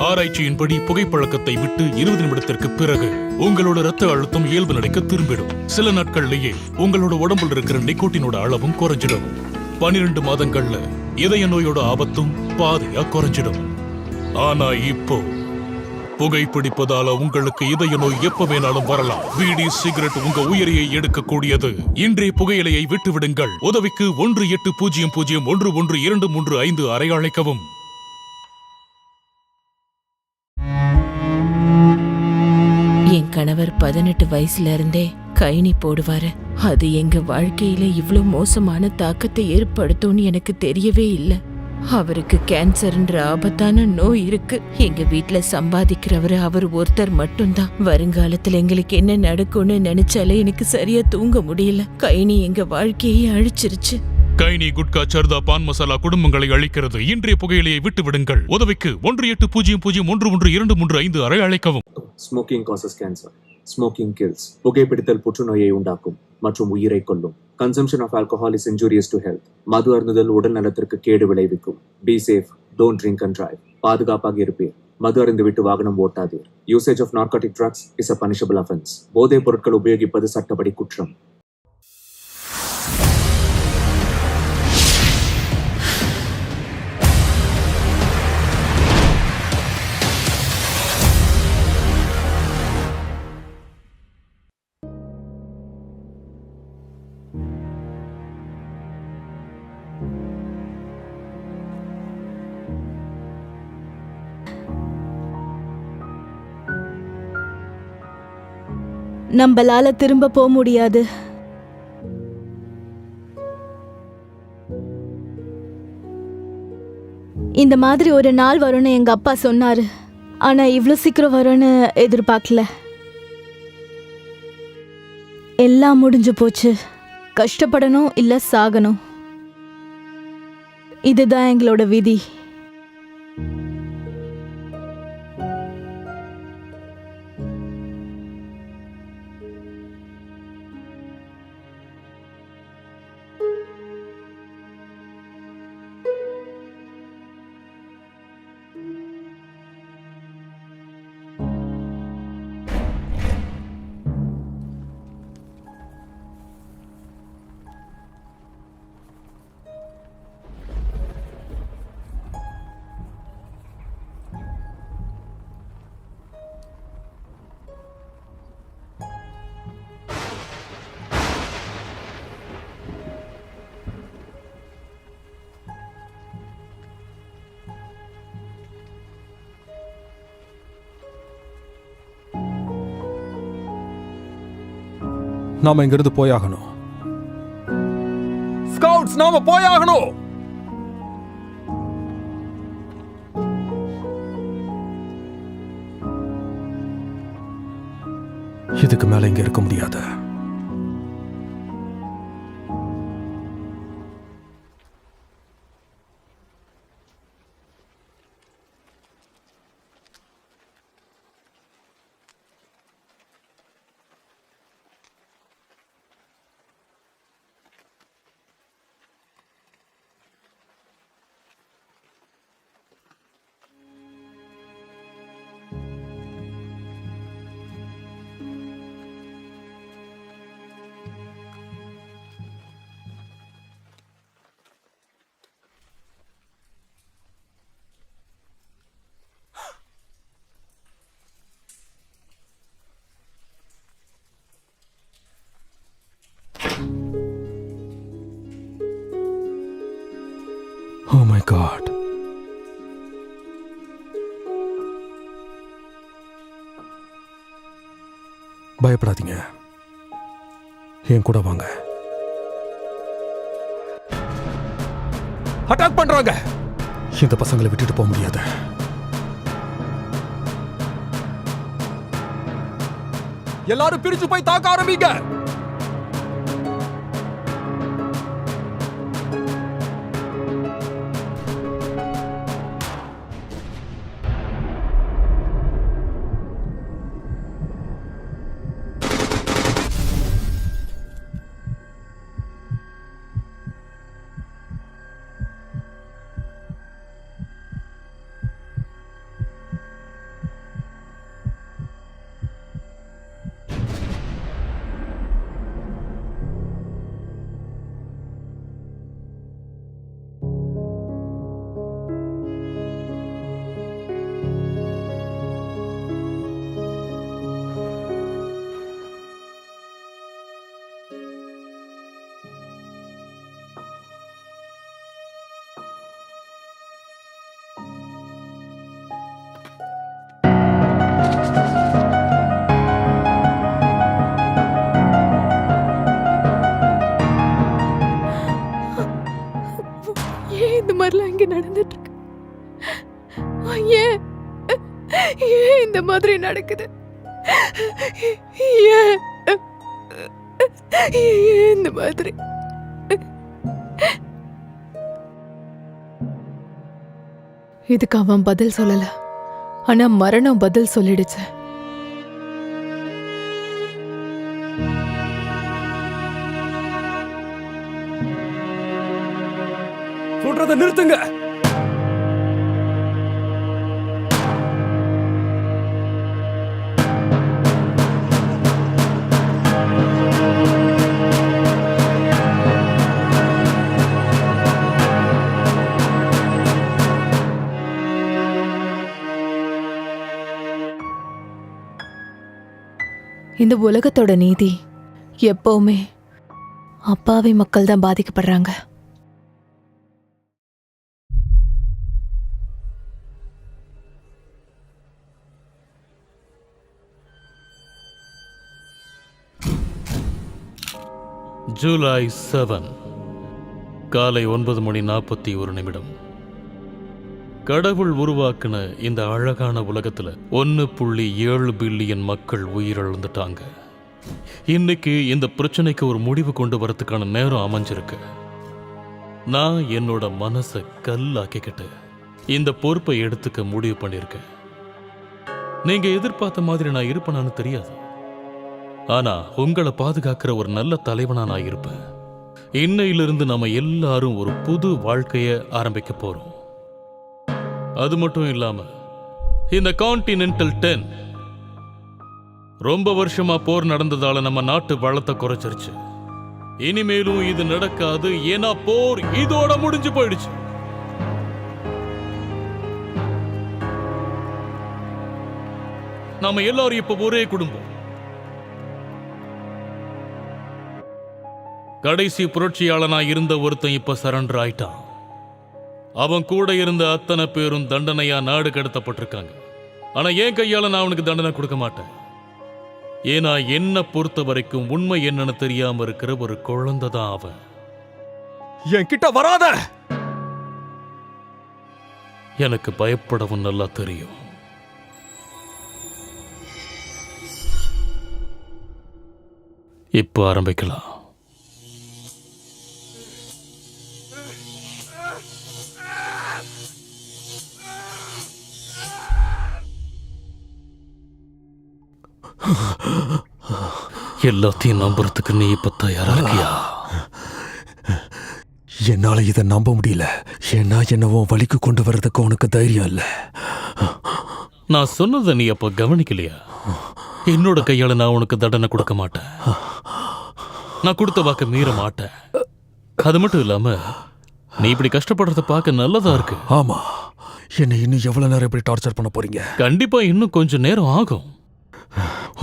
ஆராய்ச்சியின்படி புகைப்பழக்கத்தை விட்டு 20 நிமிடத்திற்கு பிறகு உங்களோட ரத்த அழுத்தம் இயல்பு நிலைக்கு திரும்பிடும். சில நாட்கள்லயே உங்களோட உடம்புல இருக்கிற நிக்கோட்டினோட அளவும் குறைஞ்சிடும். 12 மாதங்கள்ல இதய நோயோட ஆபத்தும் பாதியா குறைஞ்சிடும். ஆனா இப்போ புகைப்பிடிப்பதால உங்களுக்கு இதய நோய் எப்ப வேணாலும் வரலாம். பீடி சிகரெட் உங்க உயிரையை எடுக்கக்கூடியது. இன்றைய புகையிலையை விட்டுவிடுங்கள். உதவிக்கு 18001123 அழைக்கவும். என் கணவர் 18 வயசுல இருந்தே கைனி போடுவாரு. அது எங்க வாழ்க்கையில இவ்ளோ மோசமான தாக்கத்தை ஏற்படுத்தும்னு எனக்கு தெரியவே இல்லை. அவருக்கு கேன்சர்ன்ற ஆபத்தான நோய் இருக்கு. எங்க வீட்ல சம்பாதிக்கிறவரு அவர் ஒருத்தர் மட்டும்தான். வருங்காலத்துல எங்களுக்கு என்ன நடக்கும்னு நினைச்சாலே எனக்கு சரியா தூங்க முடியல. கைனி எங்க வாழ்க்கையை அழிச்சிருச்சு. கைனி, குட்கா, சர்தா, பான் மசாலா குடும்பங்களை அழிக்கிறது. இன்றைய புகையிலையை விட்டு விடுங்கள். உதவிக்கு 18001123 அழைக்கவும். Smoking causes cancer. Smoking kills. புகைப்பிடித்தல் புற்றுநோயை உண்டாக்கும் மற்றும் உயிரை கொல்லும். Consumption of alcohol is injurious to health. மது அருந்துதல் உடல் நலத்திற்கு கேடு விளைவிக்கும். Be safe, don't drink and drive. பாதுகாப்பாக இருப்பீர். மது அருந்துவிட்டு வாகனம் ஓட்டாதீர். Usage of narcotic drugs is a punishable offence. போதைப் பொருட்கள் உபயோகிப்பது சட்டப்படி குற்றம். நம்மளால திரும்ப போக முடியாது. இந்த மாதிரி ஒரு நாள் வரும்னு எங்க அப்பா சொன்னாரு. ஆனா இவ்வளவு சீக்கிரம் வரும்னு எதிர்பார்க்கல. எல்லாம் முடிஞ்சு போச்சு. கஷ்டப்படணும் இல்ல சாகணும். இதுதான் எங்களோட விதி. நாம இங்கிருந்து போயாகணும். ஸ்கவுட்ஸ், நாம போயாகணும். இதுக்கு மேல இங்க இருக்க முடியாது. Oh my God. பயப்படாதீங்க. என் கூட வாங்க. அட்டாக் பண்றாங்க. இந்த பசங்களை விட்டுட்டு போக முடியாது. எல்லாரும் பிரிச்சு போய் தாக்க ஆரம்பிங்க. ஏன் ஏன் இந்த மாதிரி நடக்குது? ஏன் ஏன் இந்த மாதிரி? இதுக்கு அவன் பதில் சொல்லல, ஆனா மரணம் பதில் சொல்லிடுச்சு. சொல்றத நிறுத்துங்க. இந்த உலகத்தோட நீதி எப்பவுமே அப்பாவி மக்கள் தான் பாதிக்கப்படுறாங்க. ஜூலை 7 காலை 9:41 கடவுள் உருவாக்குன இந்த அழகான உலகத்துல 1.7 பில்லியன் மக்கள் உயிரிழந்துட்டாங்க. இன்னைக்கு இந்த பிரச்சனைக்கு ஒரு முடிவு கொண்டு வரதுக்கான நேரம் அமைஞ்சிருக்கு. நான் என்னோட மனசை கல்லாக்கிக்கிட்டு இந்த பொறுப்பை எடுத்துக்க முடிவு பண்ணியிருக்கேன். நீங்க எதிர்பார்த்த மாதிரி நான் இருப்பேனான்னு தெரியாது, ஆனா உங்களை பாதுகாக்கிற ஒரு நல்ல தலைவனா நான் இருப்பேன். இன்னையிலிருந்து நம்ம எல்லாரும் ஒரு புது வாழ்க்கைய ஆரம்பிக்க போறோம். அது மட்டும் இல்லாம இந்த கான்டினென்டல் 10 ரொம்ப வருஷமா போர் நடந்ததால நம்ம நாட்டு வளத்தை குறைச்சிருச்சு. இனிமேலும் இது நடக்காது, ஏன்னா போர் இதோட முடிஞ்சு போயிடுச்சு. நாம எல்லாரும் இப்ப ஒரே குடும்பம். கடைசி புரட்சியாளனா இருந்த ஒருத்தன் இப்ப சரண்டர் ஆயிட்டான். அவன் கூட இருந்த அத்தனை பேரும் தண்டனையா நாடு கடத்தப்பட்டிருக்காங்க. ஆனா என் கையால நான் அவனுக்கு தண்டனை கொடுக்க மாட்டேன். ஏன்னா என்ன பொறுத்த வரைக்கும் உண்மை என்னன்னு தெரியாம இருக்கிற ஒரு குழந்தை தான் அவன். என்கிட்ட வராத. எனக்கு பயப்படவும் நல்லா தெரியும். இப்போ ஆரம்பிக்கலாம். எல்லாத்தையும் நம்புறதுக்கு நீ இப்ப தயாரா இருக்கியா? என்னால இதை நம்ப முடியல. ஏன்னா என்னவோ வலிக்கு கொண்டு வர்றதுக்கு உனக்கு தைரியம் இல்ல. நான் சொன்னதை நீ அப்ப கவனிக்கலையா? என்னோட கையால நான் உனக்கு தண்டனை கொடுக்க மாட்டேன். நான் கொடுத்த வாக்க மீற மாட்டேன். அது மட்டும் இல்லாம நீ இப்படி கஷ்டப்படுறத பார்க்க நல்லதா இருக்கு. ஆமா, என்னை இன்னும் எவ்வளவு நேரம் இப்படி டார்ச்சர் பண்ண போறீங்க? கண்டிப்பா இன்னும் கொஞ்சம் நேரம் ஆகும்.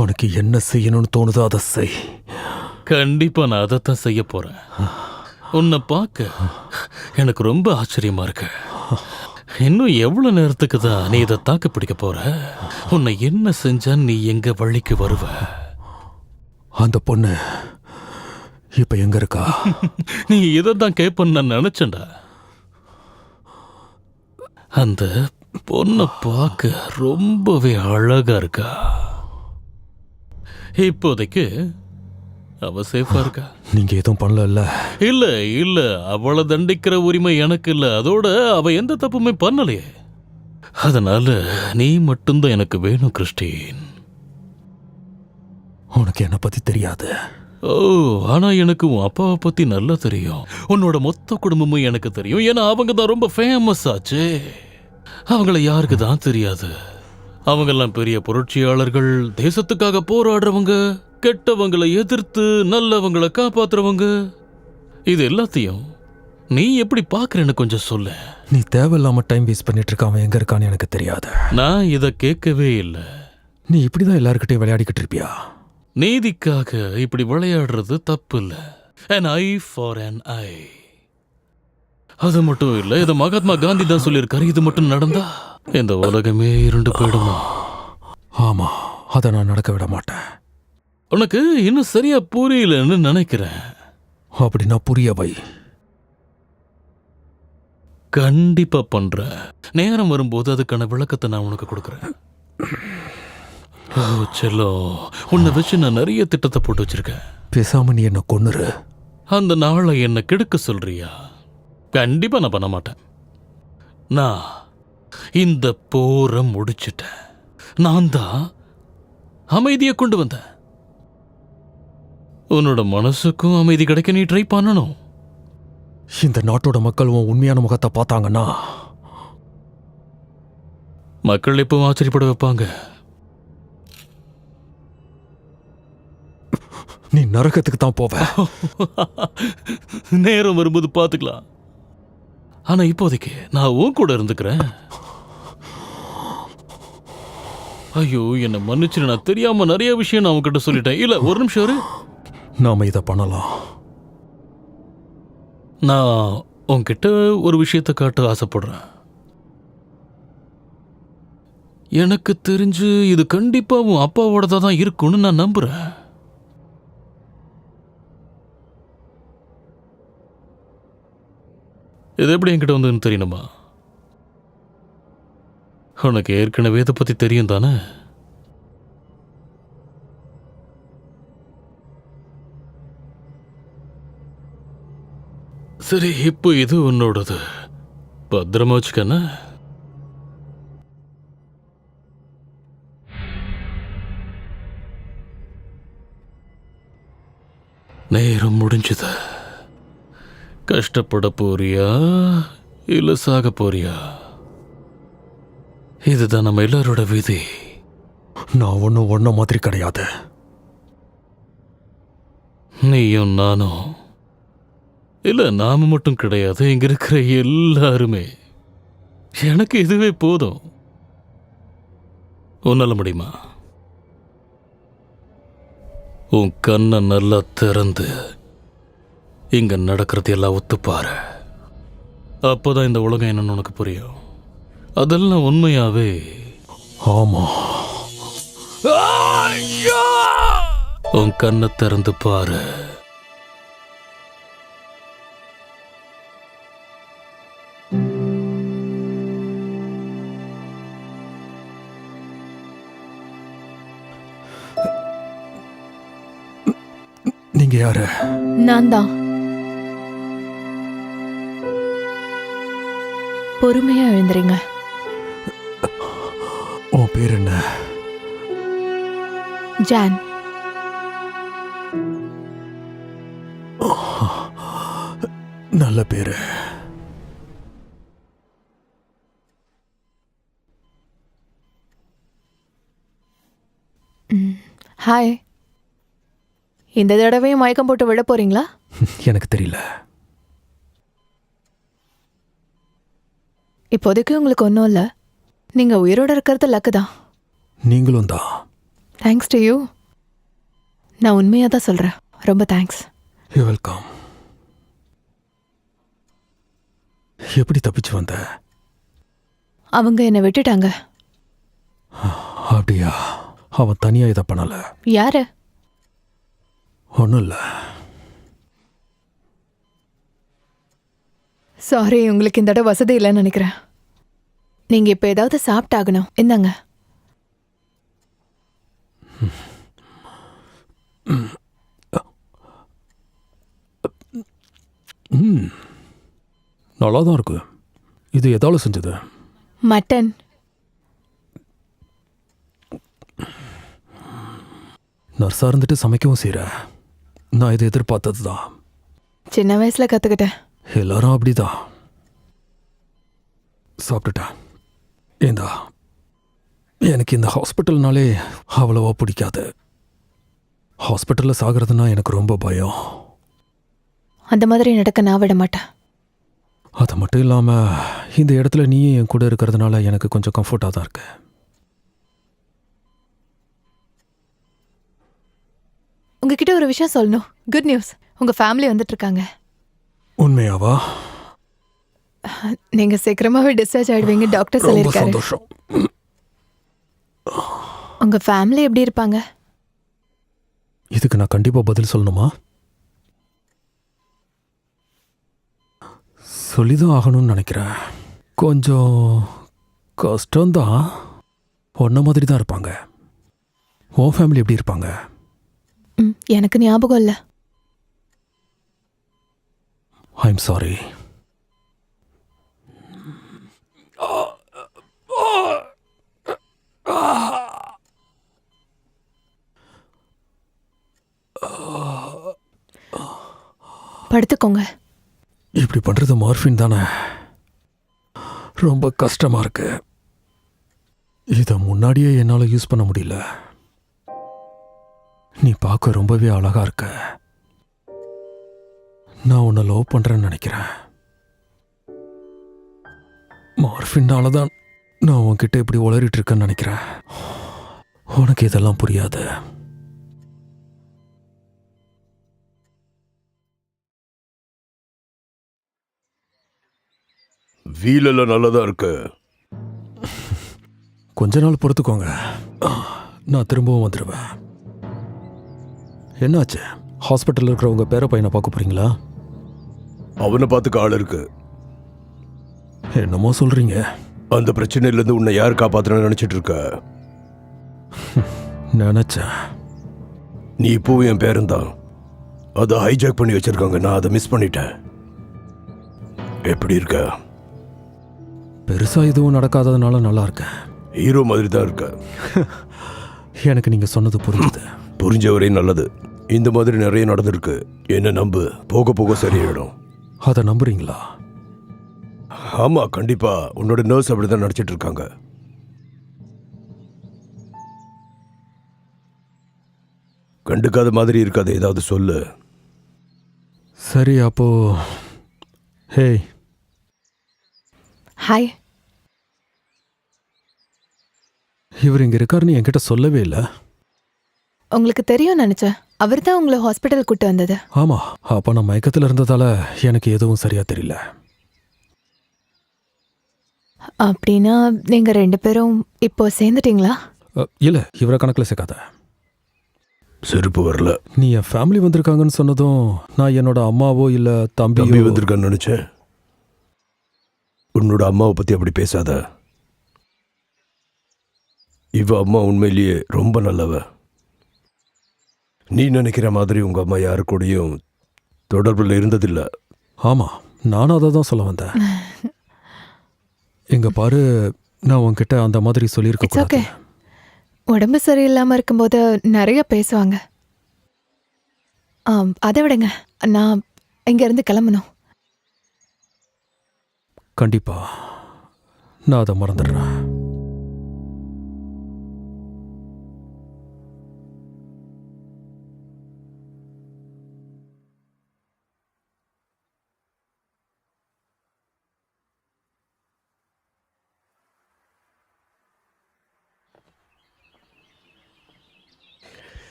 உனக்கு என்ன செய்யணும்னு தோணுதோ அதை செய். கண்டிப்பா நான் அதைத்தான் செய்ய போறேன். உன்னை பார்க்க எனக்கு ரொம்ப ஆச்சரியமா இருக்கு. இன்னும் எவ்வளவு நேரத்துக்கு தான் நீ இதை தாக்கு பிடிக்க போற? உன்னை என்ன செஞ்சா நீ எங்க வழிக்கு வருவ? அந்த பொண்ணு இப்ப எங்க இருக்கா? நீ இதைத்தான் கேட்பன்னு நான் நினைச்சேன்டா. அந்த பொண்ணை பார்க்க ரொம்பவே அழகா இருக்கா. இப்போதைக்கு அவ சேஃபா இருக்கா. நீங்க எதுவும் பண்ணல? இல்ல இல்ல, அவளை தண்டிக்கிற உரிமை எனக்கு இல்ல. அதோட அவ எந்த தப்புமே பண்ணலையே. அதனால நீ மட்டும்தான் எனக்கு வேணும் கிறிஸ்டின். உனக்கு என்ன பத்தி தெரியாது. ஓ, ஆனா எனக்கு உன் அப்பாவை பத்தி நல்லா தெரியும். உன்னோட மொத்த குடும்பமும் எனக்கு தெரியும். ஏன்னா அவங்க தான் ரொம்ப ஃபேமஸ் ஆச்சு. அவங்கள யாருக்கு தான் தெரியாது? அவங்கெல்லாம் பெரிய புரட்சியாளர்கள், தேசத்துக்காக போராடுறவங்க, கெட்டவங்களை எதிர்த்து நல்லவங்களை காப்பாத்துறவங்க. இது எல்லாத்தையும் நீ எப்படி பாக்குறேன்னு கொஞ்சம் சொல்ல. நீ தேவையில்லாம டைம் வேஸ்ட் பண்ணிட்டு இருக்க. அவன் எங்க இருக்கான்னு எனக்கு தெரியாது. நான் இதை கேட்கவே இல்லை. நீ இப்படிதான் எல்லாருக்கிட்டையும் விளையாடிக்கிட்டு இருப்பியா? நீதிக்காக இப்படி விளையாடுறது தப்பு இல்லை. an eye for an eye. அது மட்டும் இல்ல, இதை மகாத்மா காந்தி தான் சொல்லியிருக்காரு. இது மட்டும் நடந்தா இந்த உலகமே இருண்டு போயிடுமா? ஆமா, அதை நான் நடக்க விட மாட்டேன். உனக்கு இன்னும் சரியா புரியலன்னு நினைக்கிறேன். அப்படின்னா புரிய வை. கண்டிப்பா பண்றேன். நேரம் வரும்போது அதுக்கான விளக்கத்தை நான் உனக்கு கொடுக்குறேன். ஓ செல்லம், உன்னை வச்சு நான் நிறைய திட்டத்தை போட்டு வச்சிருக்கேன். பேசாம நீ என்ன கொன்னுரு. அந்த நாளை என்ன கெடுக்க சொல்றியா? கண்டிப்பா நான் பண்ண மாட்டேன். நான் இந்த போரை முடிச்சிட்டேன். நான் தான் அமைதியை கொண்டு வந்தேன். உன்னோட மனசுக்கும் அமைதி கிடைக்க நீ ட்ரை பண்ணணும். இந்த நாட்டோட மக்கள் உன் உண்மையான முகத்தை பார்த்தாங்கன்னா மக்கள் எப்பவும் ஆச்சரியப்பட வைப்பாங்க. நீ நரகத்துக்கு தான் போவ. நேரம் வரும்போது பார்த்துக்கலாம். ஆனா இப்போதைக்கு நான் உன் கூட இருந்துக்கிறேன். ஐயோ, என்னை மன்னிச்சிரு. நான் தெரியாம நிறைய விஷயம் நான் உன்கிட்ட சொல்லிட்டேன். இல்ல, ஒரு நிமிஷம் இரு. நாம இதை பண்ணலாம். நான் உன்கிட்ட ஒரு விஷயத்தை காட்ட ஆசைப்படுறேன். எனக்கு தெரிஞ்சு இது கண்டிப்பா உன் அப்பாவோட தான் இருக்கும்னு நான் நம்புறேன். இது எப்படி என்கிட்ட வந்ததுன்னு தெரியணுமா? உனக்கு ஏற்கனவே இதை பத்தி தெரியும் தானே? சரி, இப்போ இது உன்னோடது. பத்திரமா வச்சுக்கண்ணா. நேரம் முடிஞ்சது. கஷ்டப்பட போறியா இல்ல சாக போறியா? இதுதான் நம்ம எல்லாரோட விதி. நான் ஒன்றும் ஒன்ன மாதிரி கிடையாது. நீயும் நானும் இல்ல, நாம மட்டும் கிடையாது. இங்க இருக்கிற எல்லாருமே. எனக்கு இதுவே போதும். உன்னால முடியுமா? உன் கண்ணை நல்லா திறந்து இங்க நடக்கிறது எல்லாம் ஒத்துப்பாரு. அப்போதான் இந்த உலகம் என்னன்னு உனக்கு புரியும். அதெல்லாம் உண்மையாவே. ஆமா. உன் கண்ணை திறந்து பாரு. நீங்க யாரு? நான் தான். பொறுமையா எழுந்துறீங்க. உன் பேர் என்ன? ஜான். நல்ல பேரு. ஹாய். இந்த தடவையும் மயக்கம் போட்டு விழ போறீங்களா? எனக்கு தெரியல. இப்போதைக்கு உங்களுக்கு ஒன்றும் இல்லை. நீங்க உயிரோட இருக்கிறது லக்கு தான். நீங்களும் தான். Thanks to you. நான் உண்மையாக தான் சொல்கிறேன். ரொம்ப தேங்க்ஸ். You welcome. எப்படி தப்பிச்சு வந்த? அவங்க என்னை விட்டுட்டாங்க. அப்படியா? அவன் தனியா இதை பண்ணல. யாரு? ஒன்றும் இல்லை. சாரி, உங்களுக்கு இந்த இடம் வசதி இல்லைன்னு நினைக்கிறேன். நீங்க இப்போ ஏதாவது சாப்பிட்டாகணும். இந்தாங்க. நல்லா தான் இருக்கு. இது எதால செஞ்சது? மட்டன். நர்ஸா இருந்துட்டு சமைக்கவும் செய்கிற. நான் இதை எதிர்பார்த்தது தான். சின்ன வயசுல கற்றுக்கிட்டேன். எல்லாரும் அப்படிதான். சாப்பிட்டுட்டேன். ஏந்தா, எனக்கு இந்த ஹாஸ்பிட்டல்னாலே அவ்வளவா பிடிக்காது. ஹாஸ்பிட்டலில் சாகிறதுனா எனக்கு ரொம்ப பயம். அந்த மாதிரி நடக்க நான் விட மாட்டேன். அது மட்டும் இல்லாமல் இந்த இடத்துல நீயும் என் கூட இருக்கிறதுனால எனக்கு கொஞ்சம் கம்ஃபர்ட்டாக தான் இருக்கு. உங்ககிட்ட ஒரு விஷயம் சொல்லணும். Good news. உங்க ஃபேமிலி வந்துட்டு இருக்காங்க. உண்மையாவா? நீங்க சீக்கிரமாவே டிஸ்சார்ஜ் ஆயிடுவீங்க டாக்டர் ரொம்ப சொல்லியிருக்காரு. சந்தோஷம். உங்க ஃபேமிலி எப்படி இருப்பாங்க? இதுக்கு நான் கண்டிப்பாக பதில் சொல்லணுமா? சொல்லிதான் ஆகணும்னு நினைக்கிறேன். கொஞ்சம் கஷ்டம்தான். ஒன்ன மாதிரி தான் இருப்பாங்க. உன் ஃபேமிலி எப்படி இருப்பாங்க? எனக்கு ஞாபகம் இல்லை. I'm sorry. படுத்துக்கோங்க. இப்படி பண்றது மார்ஃபின் தானே? ரொம்ப கஷ்டமா இருக்கு. இதை முன்னாடியே என்னால் யூஸ் பண்ண முடியல. நீ பார்க்க ரொம்பவே அழகா இருக்க. நான் உன்னை லவ் பண்றேன்னு நினைக்கிறேன். மார்ஃபின்னால தான் நான் உன்கிட்ட இப்படி உளறிட்டு இருக்கேன்னு நினைக்கிறேன். உனக்கு இதெல்லாம் புரியாது. வீலெல்லாம் நல்லதா இருக்கு. கொஞ்ச நாள் பொறுத்துக்கோங்க, நான் திரும்பவும் வந்துடுவேன். என்னாச்சு? ஹாஸ்பிட்டலில் இருக்கிற உங்க பேர பையனை பார்க்க போறீங்களா? அவனை பார்த்துக்க ஆள் இருக்கு. என்னமோ சொல்றீங்க. அந்த பிரச்சனையிலேருந்து உன்னை யார் காப்பாற்றணும்னு நினைச்சிட்டு இருக்க? நினைச்சேன். நீ இப்போவும் என் பேரன்தான். அதை ஹைஜாக் பண்ணி வச்சிருக்காங்க. நான் அதை மிஸ் பண்ணிட்டேன். எப்படி இருக்க? பெருசா எதுவும் நடக்காததுனால நல்லா இருக்கேன். ஹீரோ மாதிரி தான் இருக்க. எனக்கு நீங்க சொன்னது புரிஞ்சுது. புரிஞ்சவரே நல்லது. இந்த மாதிரி நிறைய நடந்திருக்கு. என்ன நம்பு, போக போக சரியாயிடும். அதை நம்புறீங்களா? ஆமா, கண்டிப்பா. உன்னோட நர்ஸ் அப்படிதான் நடிச்சிட்டு இருக்காங்க. கண்டுக்காத மாதிரி இருக்காது. ஏதாவது சொல்லு. சரி, அப்போ ஹேய். ஹாய். இவர் இங்க இருக்காருன்னு என்கிட்ட சொல்லவே இல்லை. உங்களுக்கு தெரியும் நினைச்சேன். அவர் தான் உங்களை ஹாஸ்பிட்டல் கூட்டு வந்தது. ஆமா, அப்ப நான் மயக்கத்தில் இருந்ததால எனக்கு எதுவும் சரியா தெரியல. அப்படின்னா நீங்க 2 பேரும் இப்போ சேர்ந்துட்டீங்களா? இல்ல, இவரை கணக்கில் சேர்க்காத. செருப்பு வரல. நீ என் ஃபேமிலி வந்திருக்காங்கன்னு சொன்னதும் நான் என்னோட அம்மாவோ இல்ல தம்பி தம்பியோ வந்திருக்கான்னு நினைச்சேன். உன்னோட அம்மாவை பத்தி அப்படி பேசாத. இவ அம்மா உண்மையிலேயே ரொம்ப நல்லவ. நீ நினைக்கிற மாதிரி உங்க அம்மா யாரு கூடயும் தொடர்பில் இருந்ததில்லை. ஆமா, நானும் அதை தான் சொல்ல வந்தேன். இங்க பாரு, நான் உன்கிட்ட அந்த மாதிரி சொல்லியிருக்க இட்ஸ் ஓகே. கூடாது. உடம்பு சரியில்லாம இருக்கும்போது நிறைய பேசுவாங்க. அதை விடுங்க, நான் இங்க இருந்து கிளம்பணும். கண்டிப்பா நான் அதை மறந்துடுறேன்.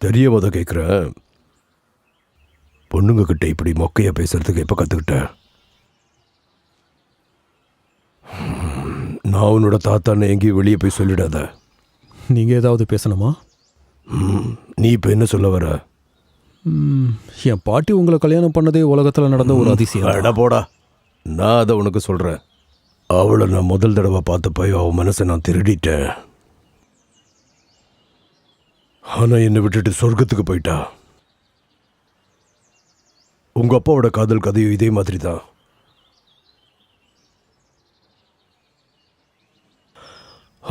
தெரிய போத கேட்குறேன். பொண்ணுங்க கிட்ட இப்படி மொக்கையா பேசுறதுக்கு எப்போ கற்றுக்கிட்ட? நான் உன்னோட தாத்தான்னு எங்கேயும் வெளியே போய் சொல்லிடாத. நீங்க ஏதாவது பேசணுமா? நீ இப்போ என்ன சொல்ல வர? என் பாட்டி உங்களை கல்யாணம் பண்ணதே உலகத்துல நடந்த ஒரு அதிசயம். அட போடா, நான் அதை உனக்கு சொல்கிறேன். அவளை நான் முதல் தடவை பார்த்தப்போ அவன் மனசை நான் திருடிட்டேன். ஆனால் என்னை விட்டுட்டு சொர்க்கத்துக்கு போயிட்டா. உங்கள் அப்பாவோட காதல் கதையும் இதே மாதிரி தான்.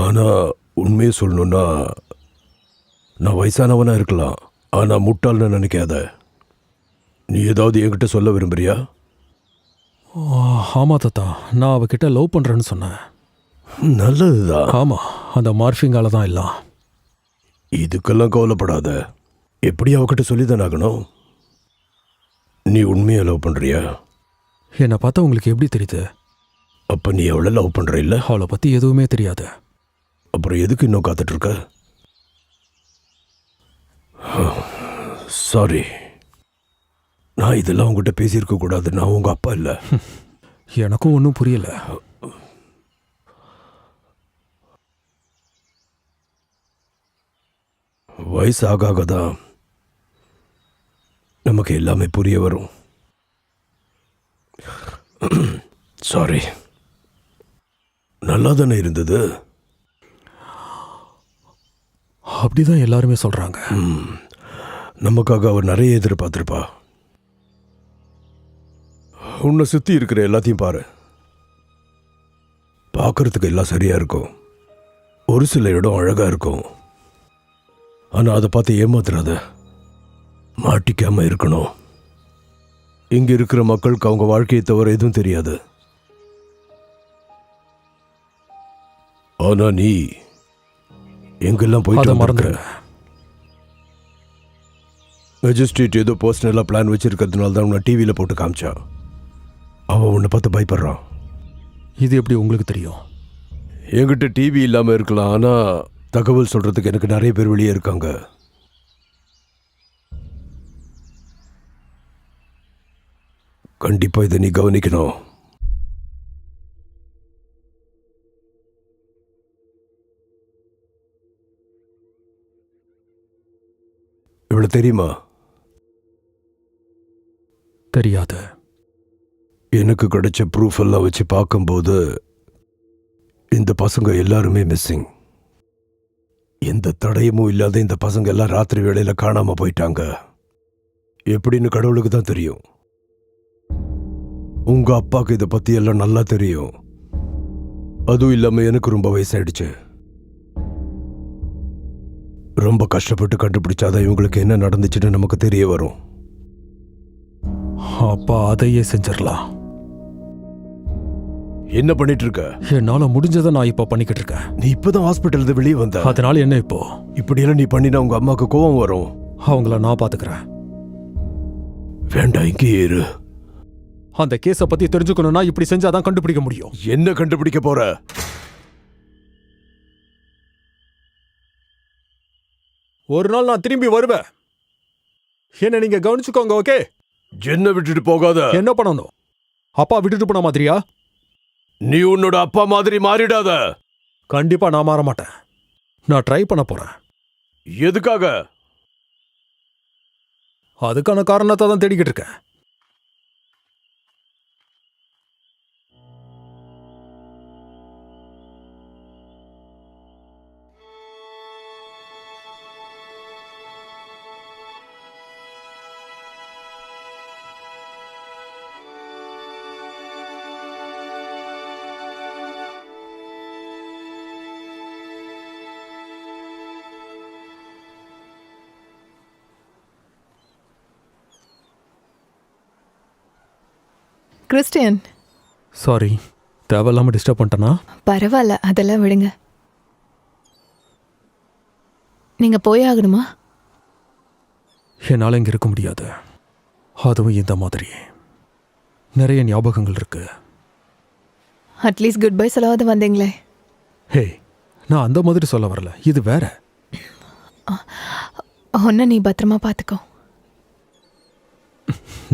ஆனால் உண்மையை சொல்லணுன்னா, நான் வயசானவனாக இருக்கலாம், ஆனால் முட்டாள்னு நினைக்காத. நீ ஏதாவது என்கிட்ட சொல்ல விரும்புறியா? ஆமா தாத்தா, நான் அவகிட்ட லவ் பண்றேன்னு சொன்னேன். நல்லதுதான். ஆமா, அந்த மார்ஃபிங்கால தான் எல்லாம். இதுக்கெல்லாம் கவலைப்படாத. எப்படி அவகிட்ட சொல்லிதான் ஆகணும். நீ உண்மையாக லவ் பண்ணுறியா? என்னை பார்த்தா உங்களுக்கு எப்படி தெரியுது? அப்போ நீ அவளை லவ் பண்ணுற இல்லை? அவளை பத்தி எதுவுமே தெரியாது. அப்புறம் எதுக்கு இன்னும் காத்துட்டு இருக்க? சாரி, நான் இதெல்லாம் உங்ககிட்ட பேசியிருக்க கூடாது. நான் உங்க அப்பா இல்லை. எனக்கும் ஒன்றும் புரியல. வயசு ஆக தான் நமக்கு எல்லாமே புரிய வரும். சாரி. நல்லா தானே இருந்தது. அப்படிதான் எல்லாருமே சொல்றாங்க. நமக்காக அவர் நிறைய எதிர்பார்த்திருப்பா. உன்னை சுத்தி இருக்கிற எல்லாத்தையும் பாரு. பார்க்கறதுக்கு எல்லாம் சரியா இருக்கும். ஒரு சில இடம் அழகா இருக்கும். ஆனா அதை பார்த்து ஏமாத்துறாத. மாட்டிக்காம இருக்கணும். இங்க இருக்கிற மக்களுக்கு அவங்க வாழ்க்கையை தவிர எதுவும் தெரியாது. ஆனா நீ எங்கெல்லாம் அதை போயிட்டு மறந்துடுங்க. வந்திருக்க. மெஜிஸ்ட்ரேட் ஏதோ பர்சனலாக பிளான் வச்சிருக்கிறதுனால தான் உன்னை டிவியில் போட்டு காமிச்சா. அவன் உன்னை பார்த்து பயப்படுறான். இது எப்படி உங்களுக்கு தெரியும்? என்கிட்ட டிவி இல்லாமல் இருக்கலாம், ஆனால் தகவல் சொல்கிறதுக்கு எனக்கு நிறைய பேர் வெளியே இருக்காங்க. கண்டிப்பாக இதை நீ கவனிக்கணும். இவ்வளோ தெரியுமா? தெரியாது. எனக்கு கிடைச்ச ப்ரூஃப் எல்லாம் வச்சு பார்க்கும்போது இந்த பசங்க எல்லாருமே மிஸ்ஸிங். எந்த தடயமும் இல்லாத இந்த பசங்க எல்லாம் ராத்திரி வேளையில காணாம போயிட்டாங்க. எப்படின்னு கடவுளுக்கு தான் தெரியும். உங்க அப்பாவுக்கு இதை பத்தி எல்லாம் நல்லா தெரியும். அதுவும் இல்லாம எனக்கு ரொம்ப வயசாயிடுச்சு. ரொம்ப கஷ்டப்பட்டு கண்டுபிடிச்சாதான் இவங்களுக்கு என்ன நடந்துச்சுன்னு நமக்கு தெரிய வரும். அப்பா அதையே செஞ்சிடலாம். என்ன பண்ணிட்டு இருக்க? என்னால முடிஞ்சதை நான் இப்ப பண்ணிக்கிட்டு இருக்கேன். நீ இப்பதான் ஹாஸ்பிட்டல் வெளியே வந்த. அதனால என்ன இப்போ? இப்படியெல்லாம் நீ பண்ணினா உங்க அம்மாவுக்கு கோவம் வரும். அவங்கள நான் பாத்துக்கிறேன். வேண்டாம், இங்கேயே இரு. அந்த கேஸ பத்தி தெரிஞ்சுக்கணும்னா இப்படி செஞ்சாதான் கண்டுபிடிக்க முடியும். என்ன கண்டுபிடிக்க போற? ஒரு நாள் நான் திரும்பி வருவேன். என்ன நீங்க கவனிச்சுக்கோங்க, ஓகே? என்ன விட்டுட்டு போகாத. என்ன பண்ணணும்? அப்பா விட்டுட்டு போன மாதிரியா? நீ உன்னோட அப்பா மாதிரி மாறிடாத. கண்டிப்பா நான் மாற மாட்டேன். நான் ட்ரை பண்ண போறேன். எதுக்காக? அதுக்கான காரணத்தை தான் தேடிக்கிட்டு இருக்கேன். கிறிஸ்டியன், சாரி, தேவையில்லாம டிஸ்டர்ப் பண்ணிட்டேனா? பரவாயில்ல, அதெல்லாம் விடுங்க. நீங்க போய் ஆகணுமா? என்னால இங்க இருக்க முடியாது. அதுவும் இந்த மாதிரி நிறைய ஞாபகங்கள் இருக்கு. அட்லீஸ்ட் குட் பை சொல்லாவது வந்தீங்களே. ஹே, நான் அந்த மாதிரி சொல்ல வரல. இது வேற. ஒன்ன நீ பத்திரமா பார்த்துக்கோ.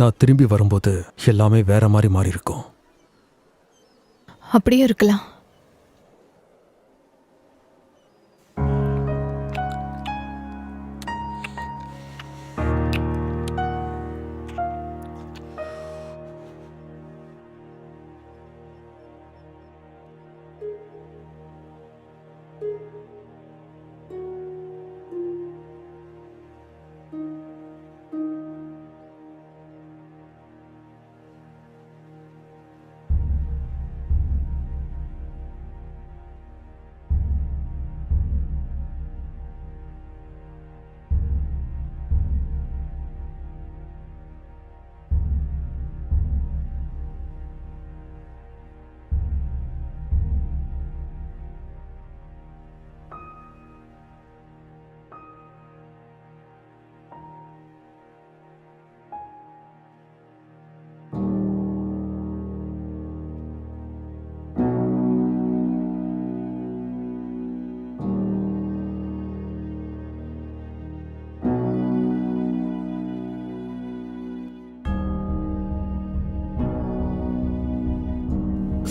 நான் திரும்பி வரும்போது எல்லாமே வேற மாதிரி மாறி இருக்கும். அப்படியே இருக்கலாம்.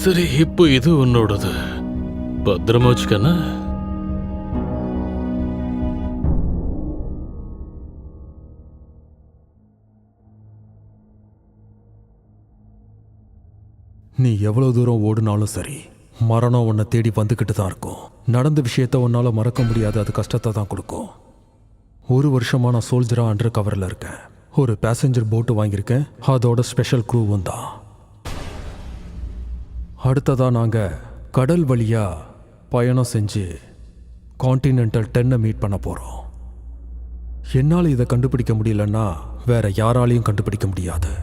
சரி, இப்போ இது உன்னோடது. பத்திரமா வச்சுக்கண்ணா. நீ எவ்வளோ தூரம் ஓடுனாலும் சரி, மரணம் உன்னை தேடி வந்துக்கிட்டு தான் இருக்கும். நடந்த விஷயத்த உன்னால் மறக்க முடியாது, அது கஷ்டத்தை தான் கொடுக்கும். 1 வருஷமாக நான் சோல்ஜராக அண்டர் கவரில் இருக்கேன். ஒரு பேசஞ்சர் போட்டு வாங்கியிருக்கேன், அதோட ஸ்பெஷல் க்ரூவும் தான். அடுத்ததாக நாங்கள் கடல் வழியாக பயணம் செஞ்சு கான்டினென்டல் 10 மீட் பண்ண போகிறோம். என்னால் இதை கண்டுபிடிக்க முடியலன்னா வேற யாராலையும் கண்டுபிடிக்க முடியாது.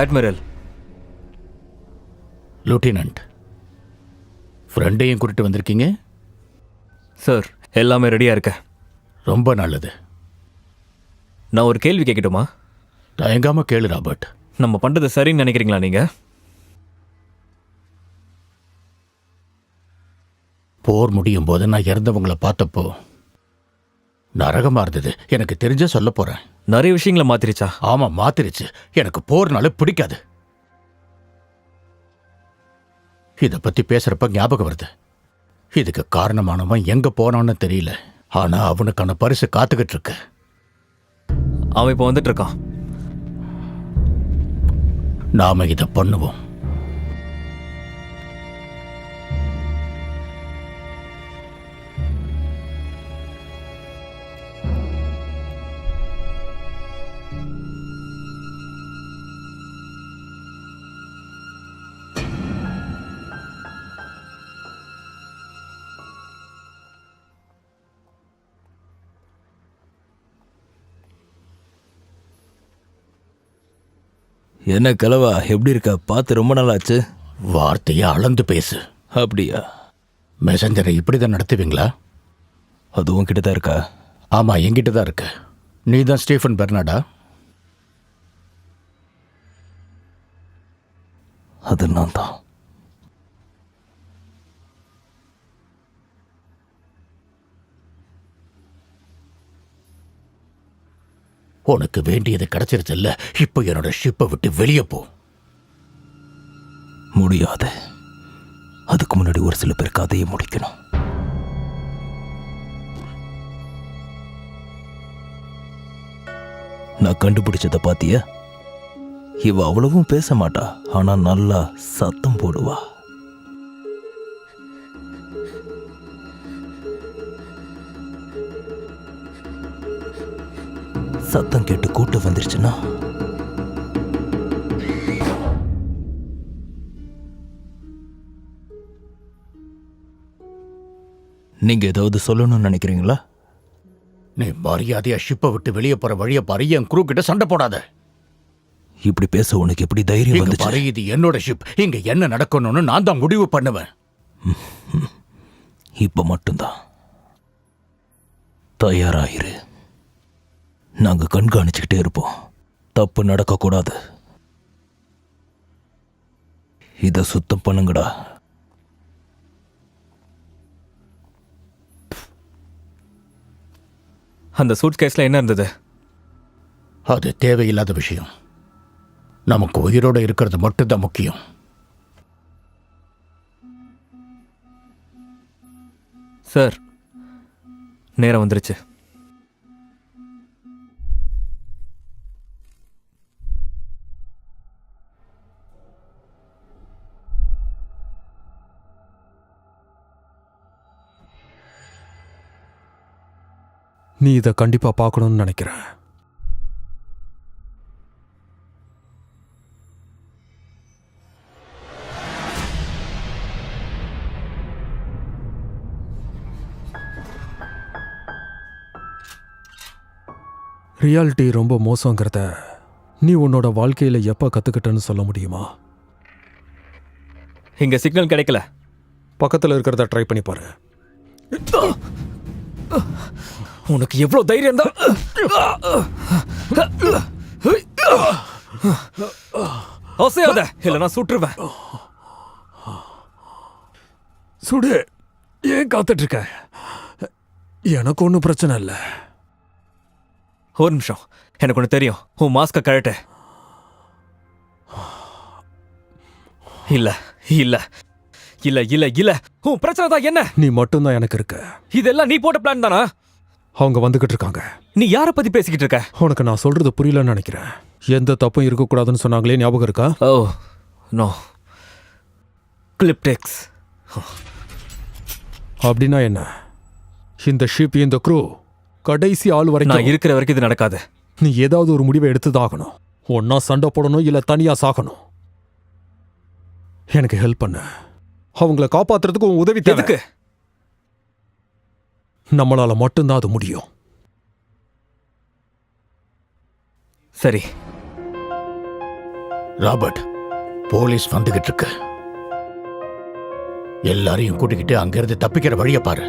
அட்மிரல். லூட்டினன்ட், ஃப்ரெண்டையும் கூட்டிட்டு வந்திருக்கீங்க? சார், எல்லாமே ரெடியாக இருக்க. ரொம்ப நல்லது. நான் ஒரு கேள்வி கேட்கட்டுமா? தயங்காம கேளு ராபர்ட். நம்ம பண்ணுறது சரின்னு நினைக்கிறீங்களா நீங்கள்? போர் முடியும் போது நான் இறந்தவங்களை பார்த்தப்போ நரகமா இருந்தது. எனக்கு தெரிஞ்ச சொல்ல போறேன். நிறைய விஷயங்களை மாத்திருச்சா? ஆமா, மாத்திருச்சு. எனக்கு போர்னால பிடிக்காது. இத பத்தி பேசுறப்ப ஞாபகம் வருது. இதுக்கு காரணமானவன் எங்க போனான்னு தெரியல. ஆனா அவனுக்கான பரிசு காத்துக்கிட்டு இருக்கு. அவன் இப்போ வந்துட்டு இருக்கான். நாம இத பண்ணுவோம். என்ன கலவா, எப்படி இருக்க? பார்த்து ரொம்ப நாள் ஆச்சு. வார்த்தையை அளந்து பேசு. அப்படியா? மெசஞ்சரை இப்படிதான் நடத்துவீங்களா? அதுவும் கிட்ட தான் இருக்கா? ஆமா, என்கிட்ட தான் இருக்கு. நீ தான் ஸ்டீஃபன் பெர்னாடா? அது நான் தான். உனக்கு வேண்டியது கிடைச்சிருச்சுல்ல, இப்போ என்னோட ஷிப்பை விட்டு வெளியே போ. முடியாது. அதுக்கு முன்னாடி ஒரு சில பேர் கதையை முடிக்கணும். நான் கண்டுபிடிச்சத பாத்தியா? இவ அவ்வளவும் பேச மாட்டா, ஆனா நல்லா சத்தம் போடுவா. சத்தம் கேட்டு கூட்டு வந்துருச்சுன்னா நீங்க ஏதாவது சொல்லணும்னு நினைக்கிறீங்களா? நீ மரியாதையா ஷிப்பை விட்டு வெளியே போற வழிய பாரு. என் குரூ கிட்ட சண்டை போடாத. இப்படி பேச உனக்கு எப்படி தைரியம் இங்க வந்துச்சு? பாரு, இது என்னோட ஷிப். இங்க என்ன நடக்கணும்னு நான் தான் முடிவு பண்ணுவேன். இப்ப மட்டும்தான். தயாராயிரு. நாங்க கண்காணிச்சுக்கிட்டே இருப்போம். தப்பு நடக்கக்கூடாது. இத சுத்தம் பண்ணுங்கடா. அந்த சூட் கேஸில் என்ன இருந்தது? அது தேவையில்லாத விஷயம். நமக்கு உயிரோட இருக்கிறது மட்டும்தான் முக்கியம். சார், நேரம் வந்துருச்சு. நீ இதை கண்டிப்பா பார்க்கணும்னு நினைக்கிறேன். ரியாலிட்டி ரொம்ப மோசங்கிறத நீ உன்னோட வாழ்க்கையில எப்ப கத்துக்கிட்டன்னு சொல்ல முடியுமா? இங்க சிக்னல் கிடைக்கல. பக்கத்துல இருக்கிறத ட்ரை பண்ணி பாரு. உனக்கு எவ்வளவு தைரியம் தான்? அவசியாத, இல்லைன்னா சுட்டுருவேன். சுடு. ஏன் காத்துட்டு இருக்க? எனக்கு ஒன்றும் பிரச்சனை இல்லை. ஒரு நிமிஷம், எனக்கு ஒன்று தெரியும். உன் மாஸ்க கழட்டு. இல்ல இல்ல இல்ல இல்ல இல்ல, உன் பிரச்சனை தான் என்ன? நீ மட்டும்தான் எனக்கு இருக்க. இதெல்லாம் நீ போட்ட பிளான் தானா? அவங்க வந்துகிட்டு இருக்காங்க. நீ யாரை பத்தி பேசிக்கிட்டு இருக்க? உனக்கு நான் சொல்றது புரியலன்னு நினைக்கிறேன். எந்த தப்பும் இருக்கக்கூடாதுன்னு சொன்னாங்களே, ஞாபகம் இருக்கா? ஓ நோ, கிளிப்டெக்ஸ். அப்படின்னா என்ன? இந்த ஷிப், இந்த க்ரூ கடைசி ஆள் நான் வரைக்கும் இருக்கிற வரைக்கும் இது நடக்காது. நீ ஏதாவது ஒரு முடிவை எடுத்துதாகணும். ஒன்னா சண்டை போடணும், இல்ல தனியா சாகணும். எனக்கு ஹெல்ப் பண்ண. அவங்கள காப்பாத்துறதுக்கு உன் உதவி தேவை. எதுக்கு? நம்மளால மட்டும்தான் அது முடியும். சரி. ராபர்ட், போலீஸ் வந்துகிட்டு இருக்கு. எல்லாரையும் கூட்டிக்கிட்டு அங்கிருந்து தப்பிக்கிற வழியை பாரு.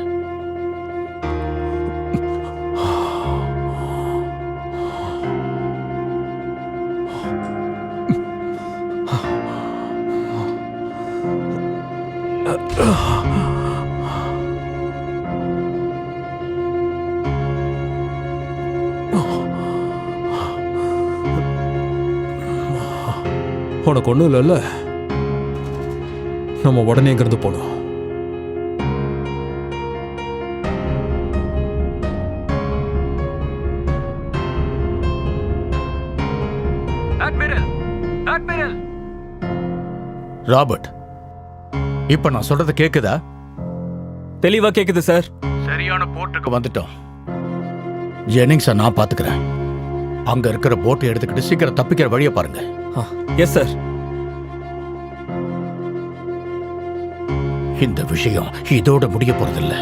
உனக்கு ஒன்றும் இல்லைல்ல? நம்ம உடனே இங்கிருந்து போனோம். ராபர்ட், இப்ப நான் சொல்றது கேக்குதா? தெளிவா கேக்குது சார். சரியான போர்ட்டுக்கு வந்துட்டோம். ஜெனிங்ஸை நான் பாத்துக்கிறேன். அங்க இருக்கிற போட்டை எடுத்துக்கிட்டு சீக்கிரம் தப்பிக்கிற வழியை பாருங்க. Yes sir. இந்த விஷயம் இதோட முடிய போறதில்ல.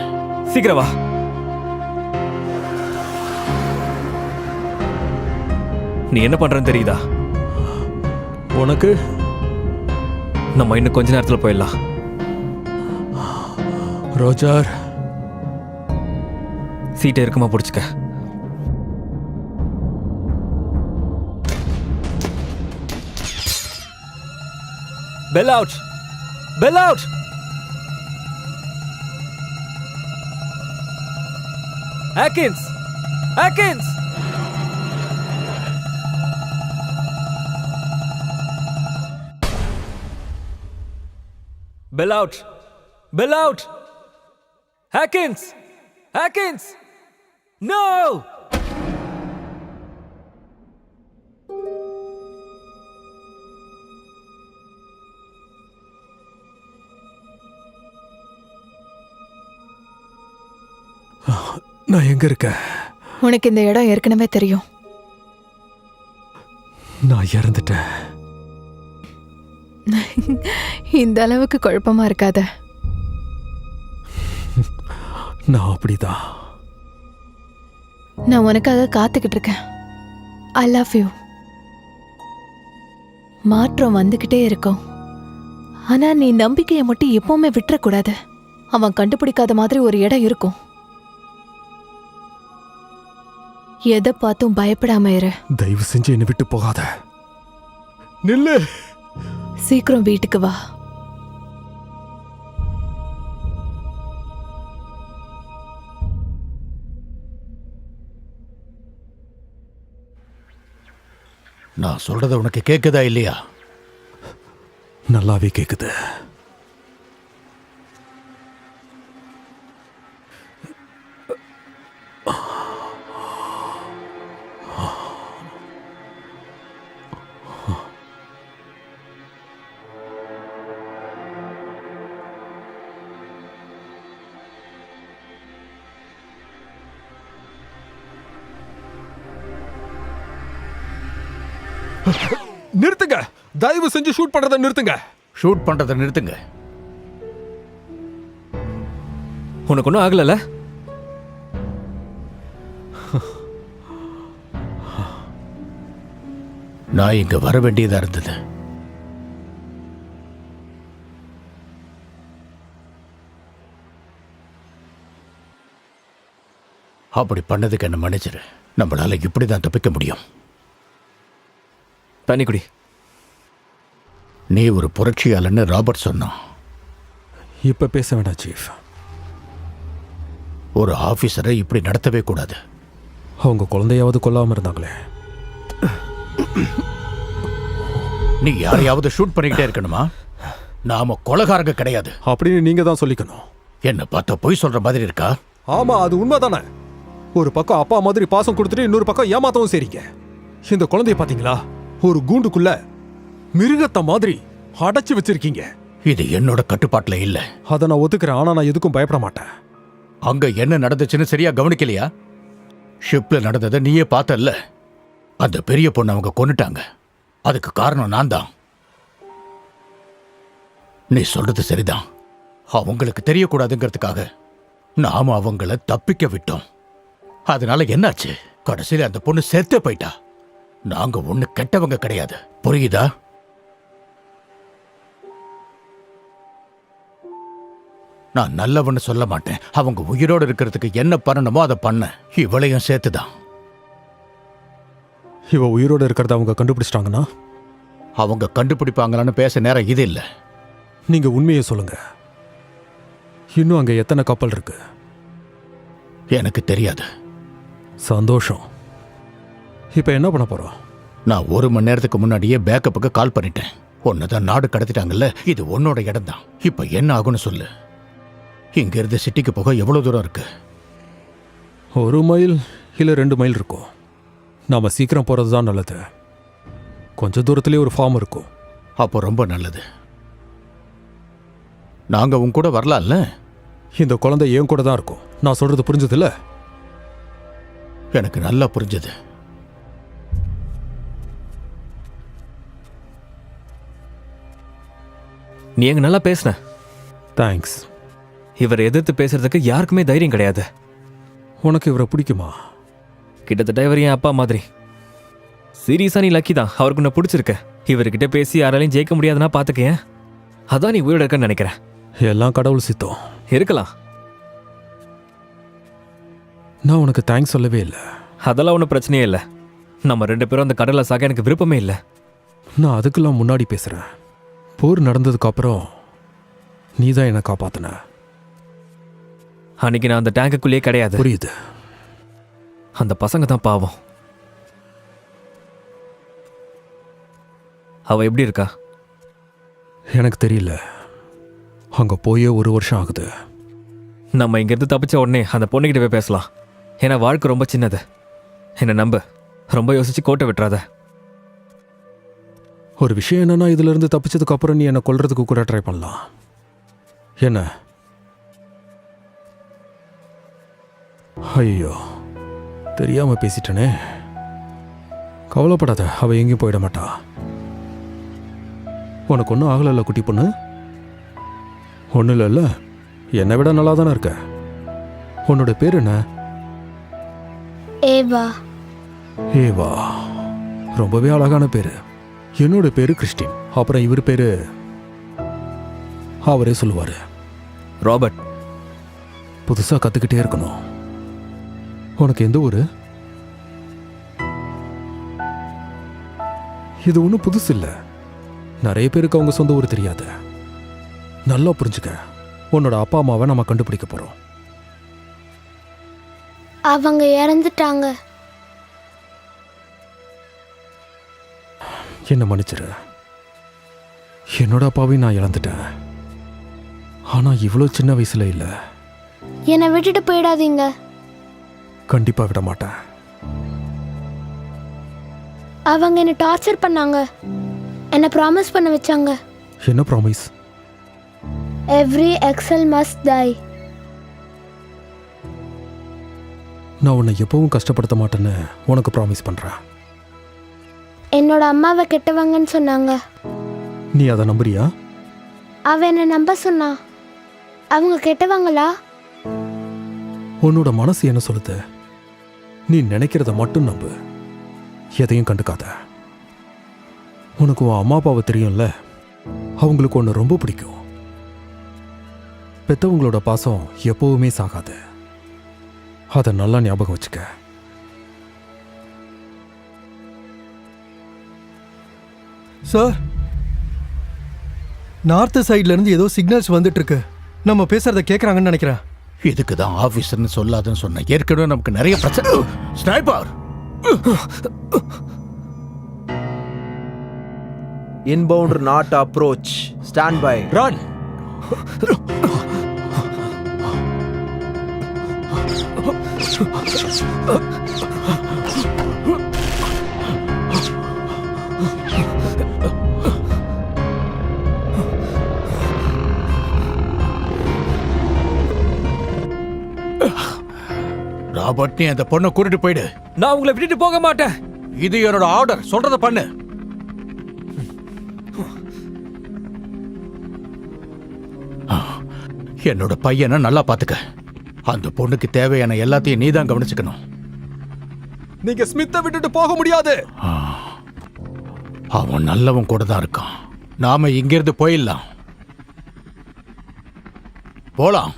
சீக்கிரம் வா. நீ என்ன பண்றன்னு தெரியுதா? உனக்கு? நம்ம இன்னும் கொஞ்ச நேரத்துல போயிடலாம். ரோஜர், சீட்டை இருக்குமா பிடிச்சுக்க. Bail out, bail out. ஆக்கின்ஸ், ஆக்கின்ஸ். Bail out, bail out. ஆக்கின்ஸ், ஆக்கின்ஸ். நோ. நான் எங்க இருக்கேன்? உனக்கு இந்த இடம் ஏற்கனவே தெரியும். நான் இறந்துட்டேன். இந்த அளவுக்கு குழப்பமா இருக்காத. நான் அப்படிதான். நான் உனக்காக காத்துக்கிட்டு இருக்கேன். I love you. மாற்றம் வந்துகிட்டே இருக்கும். ஆனா நீ நம்பிக்கையை மட்டும் எப்பவுமே விட்டுறக்கூடாது. அவன் கண்டுபிடிக்காத மாதிரி ஒரு இடம் இருக்கும். எதை பார்த்தும் பயப்படாம இரு. தயவு செஞ்சு என்னை விட்டு போகாத. நில்லு. சீக்கிரம் வீட்டுக்கு வா. நான் சொல்றது உனக்கு கேக்குதா இல்லையா? நல்லாவே கேக்குது. நிறுத்துங்க. தயவு செஞ்சு ஷூட் பண்றதை நிறுத்துங்க. ஷூட் பண்றதை நிறுத்துங்க. உனக்கு ஒன்றும் ஆகலல்ல? நான் இங்க வர வேண்டியதா இருந்தது. அப்படி பண்ணதுக்கு என்ன மன்னிச்சிரு. நம்மளால இப்படிதான் தப்பிக்க முடியும். தண்ணி குடி. நீ ஒரு புரட்சியாளன்னு ராபர்ட் சொன்னான். இப்ப பேச வேண்டாம் சீஃப். ஒரு ஆபீசரை இப்படி நடத்தவே கூடாது. அவங்க குழந்தையாவது கொல்லாம இருந்தாங்களே. நீ யாரையாவது ஷூட் பண்ணிக்கிட்டே இருக்கணுமா? நாம கொலைகாரங்க கிடையாது அப்படின்னு நீங்க தான் சொல்லிக்கணும். என்ன பார்த்தா பொய் சொல்ற மாதிரி இருக்கா? ஆமா, அது உண்மைதானே. ஒரு பக்கம் அப்பா மாதிரி பாசம் கொடுத்துட்டு இன்னொரு பக்கம் ஏமாத்தவும் சரிங்க. இந்த குழந்தைய பாத்தீங்களா? ஒரு கூண்டுக்குள்ள மிருகத்தை மாதிரி அடைச்சு வச்சிருக்கீங்க. இது என்னோட கட்டுப்பாட்டுல இல்ல. அதை நான் ஒத்துக்கிறேன், ஆனா நான் எதுக்கும் பயப்பட மாட்டேன். அங்க என்ன நடந்துச்சுன்னு சரியா கவனிக்கலையா? ஷிப்ல நடந்ததை நீயே பார்த்தல்ல. அந்த பெரிய பொண்ணு அவங்க கொன்னுட்டாங்க. அதுக்கு காரணம் நான் தான். நீ சொல்றது சரிதான். அவங்களுக்கு தெரியக்கூடாதுங்கிறதுக்காக நாம அவங்கள தப்பிக்க விட்டோம். அதனால என்னாச்சு? கடைசியில அந்த பொண்ணு செத்தே போயிட்டா. நாங்க ஒண்ணு கெட்டவங்க கிடையாது, புரியுதா? நான் நல்லவன்னு சொல்ல மாட்டேன். அவங்க உயிரோடு இருக்கிறதுக்கு என்ன பண்ணணுமோ அதை பண்ண. இவளையும் சேர்த்துதான். இவ உயிரோட இருக்கிறத அவங்க கண்டுபிடிச்சிட்டாங்கன்னா? அவங்க கண்டுபிடிப்பாங்களான்னு பேச நேரம் இது இல்லை. நீங்க உண்மையை சொல்லுங்க. இன்னும் அங்க எத்தனை கப்பல் இருக்கு? எனக்கு தெரியாது. சந்தோஷம். இப்ப என்ன பண்ண போறோம்? நான் 1 மணி நேரத்துக்கு முன்னாடியே பேக்கப்புக்கு கால் பண்ணிட்டேன். ஒன்னுதான் நாடு கடத்திட்டாங்கல்ல, இது உன்னோட இடம் தான். இப்ப என்ன ஆகும்னு சொல்லு. இங்க இருந்து சிட்டிக்கு போக எவ்வளவு தூரம் இருக்கு? 1 மைல் இல்ல 2 மைல் இருக்கும். நாம சீக்கிரம் போறது தான் நல்லது. கொஞ்ச தூரத்திலே ஒரு ஃபார்ம் இருக்கும். அப்போ ரொம்ப நல்லது. நாங்க உன் கூட வரலாம்ல? இந்த குழந்தை என் கூட தான் இருக்கும். நான் சொல்றது புரிஞ்சது இல்ல? எனக்கு நல்லா புரிஞ்சது. நீ எங்க நல்லா பேசுன. தேங்க்ஸ். இவரை எதிர்த்து பேசுறதுக்கு யாருக்குமே தைரியம் கிடையாது. உனக்கு இவரை பிடிக்குமா? கிட்டத்தட்ட இவர் என் அப்பா மாதிரி. சீரியஸா நீ லக்கி தான், அவருக்கு உன்னை பிடிச்சிருக்க. இவர்கிட்ட பேசி யாராலையும் ஜெயிக்க முடியாதுன்னா பாத்துக்கேன். அதான் நீ உயிரோட இருக்கன்னு நினைக்கிறேன். எல்லாம் கடவுள் சித்தம். இருக்கலாம். நான் உனக்கு தேங்க்ஸ் சொல்லவே இல்லை. அதெல்லாம் ஒன்றும் பிரச்சனையே இல்லை. நம்ம 2 பேரும் அந்த கடலை சாக எனக்கு விருப்பமே இல்லை. நான் அதுக்கெல்லாம் முன்னாடி பேசுறேன். போர் நடந்ததுக்கு அப்புறம் நீ தான் என்னை காப்பாத்தின. அன்னைக்கு நான் அந்த டேங்குக்குள்ளேயே கிடையாது. புரியுது. அந்த பசங்க தான் பாவம். அவ எப்படி இருக்கா? எனக்கு தெரியல. அங்க போயே 1 வருஷம் ஆகுது. நம்ம இங்கிருந்து தப்பிச்ச உடனே அந்த பொண்ணுகிட்ட போய் பேசலாம். ஏன்னா வாழ்க்கை ரொம்ப சின்னது. என்னை நம்ப. ரொம்ப யோசிச்சு கோட்டை விட்டுறாத. ஒரு விஷயம் என்னன்னா, இதுல இருந்து தப்பிச்சதுக்கு அப்புறம் நீ என்னை கொல்றதுக்கு கூட ட்ரை பண்ணலாம். என்ன? ஐயோ, தெரியாம பேசிட்டனே. கவலைப்படாத, அவ எங்கேயும் போயிட மாட்டா. உனக்கு ஒன்றும் ஆகலைல்ல குட்டி பொண்ணு? ஒன்றும் இல்லைல்ல? என்னை விட நல்லா தானே இருக்க. உன்னோட பேர் என்ன? ஏவா. ஏவா, ரொம்பவே அழகான பேரு. என்னோட பேரு கிறிஸ்டின். அப்புறம் இவர் பேரு அவரே சொல்லுவாரு, ராபர்ட். புதுசா கத்துக்கிட்டே இருக்கணும். உனக்கு எந்த ஊரு? இது ஒன்றும் புதுசு இல்லை. நிறைய பேருக்கு அவங்க சொந்த ஊர் தெரியாது. நல்லா புரிஞ்சுக்க. உன்னோட அப்பா அம்மாவை நம்ம கண்டுபிடிக்க போறோம். அவங்க இறந்துட்டாங்க. என்ன மன்னிச்சிரு. என்னோட அப்பாவையும் நான் இழந்துட்டேன். ஆனா இவ்வளோ சின்ன வயசுல இல்லை. என்னை விட்டுட்டு போயிடாதீங்க. கண்டிப்பா விட மாட்டேன். அவங்க என்னை டார்ச்சர் பண்ணாங்க. என்னை ப்ராமிஸ் பண்ண வச்சாங்க. என்ன promise? Every excel must die. நான் உன்னை எப்பவும் கஷ்டப்படுத்த மாட்டேன்னு உனக்கு ப்ராமிஸ் பண்றேன். என்னோட அம்மாவை கெட்டவங்கன்னு சொன்னாங்க. நீ அதை நம்புறியா? அவ என்னை நம்ப சொன்னா. அவங்க கெட்டவங்களா? உன்னோட மனசு என்ன சொல்லுது? நீ நினைக்கிறத மட்டும் நம்பு. எதையும் கண்டுக்காத. உனக்கு உன் அம்மா அப்பாவை தெரியும்ல, அவங்களுக்கு உன்னை ரொம்ப பிடிக்கும். பெத்தவங்களோட பாசம் எப்பவுமே சாகாது. அதை நல்லா ஞாபகம் வச்சுக்க. சார், நார்த் சைட்ல இருந்து ஏதோ சிக்னல்ஸ் வந்துட்டு இருக்கு. நம்ம பேசுறத கேக்குறாங்கன்னு நினைக்கிறேன். இதுக்கு தான் ஆபீசர்னு சொல்லாதுன்னு சொன்னேன். ஏற்கனவே நமக்கு நிறைய பிரச்சனை. Sniper! Inbound not approach. Stand by. Run! Robert, நீ அந்த பொண்ணை கூட்டிட்டு போயிடு. நான் உங்களை விட்டுட்டு போக மாட்டேன். இது என்னோட ஆர்டர். சொல்றத பண்ணு. என்னோட பையனை நல்லா பாத்துக்க. அந்த பொண்ணுக்கு தேவையான எல்லாத்தையும் நீதான் கவனிச்சுக்கணும். நீங்க ஸ்மித்தை விட்டுட்டு போக முடியாது. அவன் நல்லவன் கூட தான் இருக்கான். நாம இங்கிருந்து போயிடலாம். போலாம்.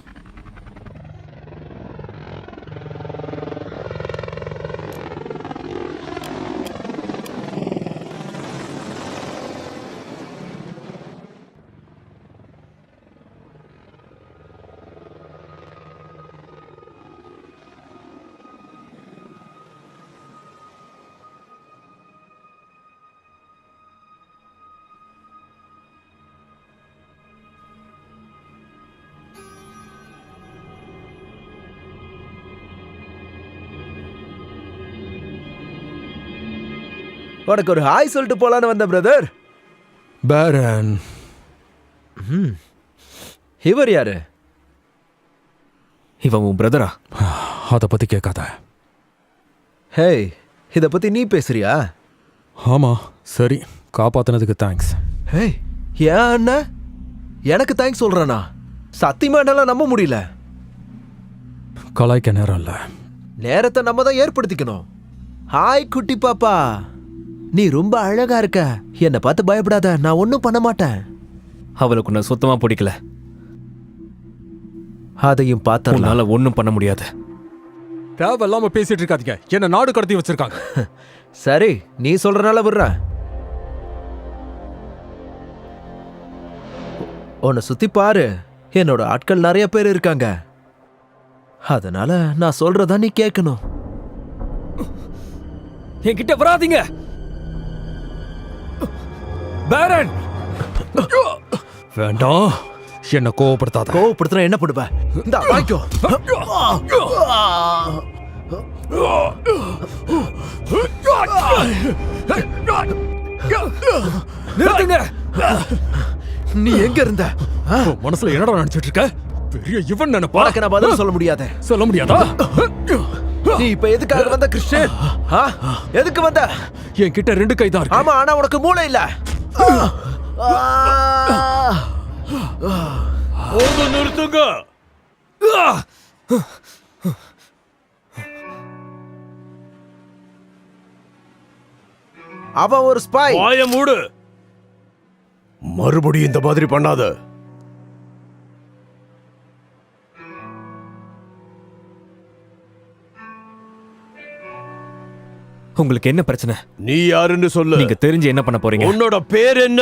உனக்கு ஒரு ஹாய் சொல்லிட்டு போலான்னு வந்த பிரதர். பேரன், இவர் யாரு? இவன் உன் பிரதரா? அதை பத்தி கேட்காத. ஹேய், இத பத்தி நீ பேசுறியா? ஆமா, சரி, காப்பாத்தினதுக்கு தேங்க்ஸ். ஹேய், ஏன் அண்ணன் எனக்கு தேங்க்ஸ் சொல்றானா? சத்தியமா என்னால நம்ப முடியல. கலாய்க்க நேரம் இல்ல. நேரத்தை நம்ம தான் ஏற்படுத்திக்கணும். ஹாய் குட்டி பாப்பா, நீ ரொம்ப அழகா இருக்க. என்னை பார்த்து பயப்படாத, நான் ஒன்றும் பண்ண மாட்டேன். அவளுக்கு உன்னை சுத்தமா பிடிக்கல. அதையும் பார்த்து உன்னால ஒன்றும் பண்ண முடியாது. தேவையில்லாம பேசிட்டு இருக்காதீங்க. என்ன நாடு கடத்தி வச்சிருக்காங்க. சரி, நீ சொல்றனால விடுற. உன்னை சுத்தி பாரு. என்னோட ஆட்கள் நிறைய பேர் இருக்காங்க. அதனால நான் சொல்றதா நீ கேட்கணும். என்கிட்ட வராதீங்க பேரன். வேண்டாம், என்ன கோவப்படுத்தாத. கோவப்படுத்துற என்ன பண்ணுவ? இந்த வாய்க்கோ. நிறுத்துங்க. நீ எங்க இருந்த? மனசுல என்னடா நினைச்சிட்டு இருக்க? பெரிய இவன் நினைப்பா. உனக்கு நான் பதில் சொல்ல முடியாது. சொல்ல முடியாதா? நீ இப்ப எதுக்காக வந்த கிறிஸ்டியன்? எதுக்கு வந்த? என்கிட்ட 2 கை தான் இருக்கு. ஆமா, ஆனா உனக்கு மூளை இல்ல. நிறுத்துங்க. அவன் ஒரு ஸ்பை. வாய மூடு. மறுபடியும் இந்த மாதிரி பண்ணாத. உங்களுக்கு என்ன பிரச்சனை? நீ யாருன்னு சொல்லு. நீங்க தெரிஞ்சு என்ன பண்ண போறீங்க? உன்னோட பேர் என்ன?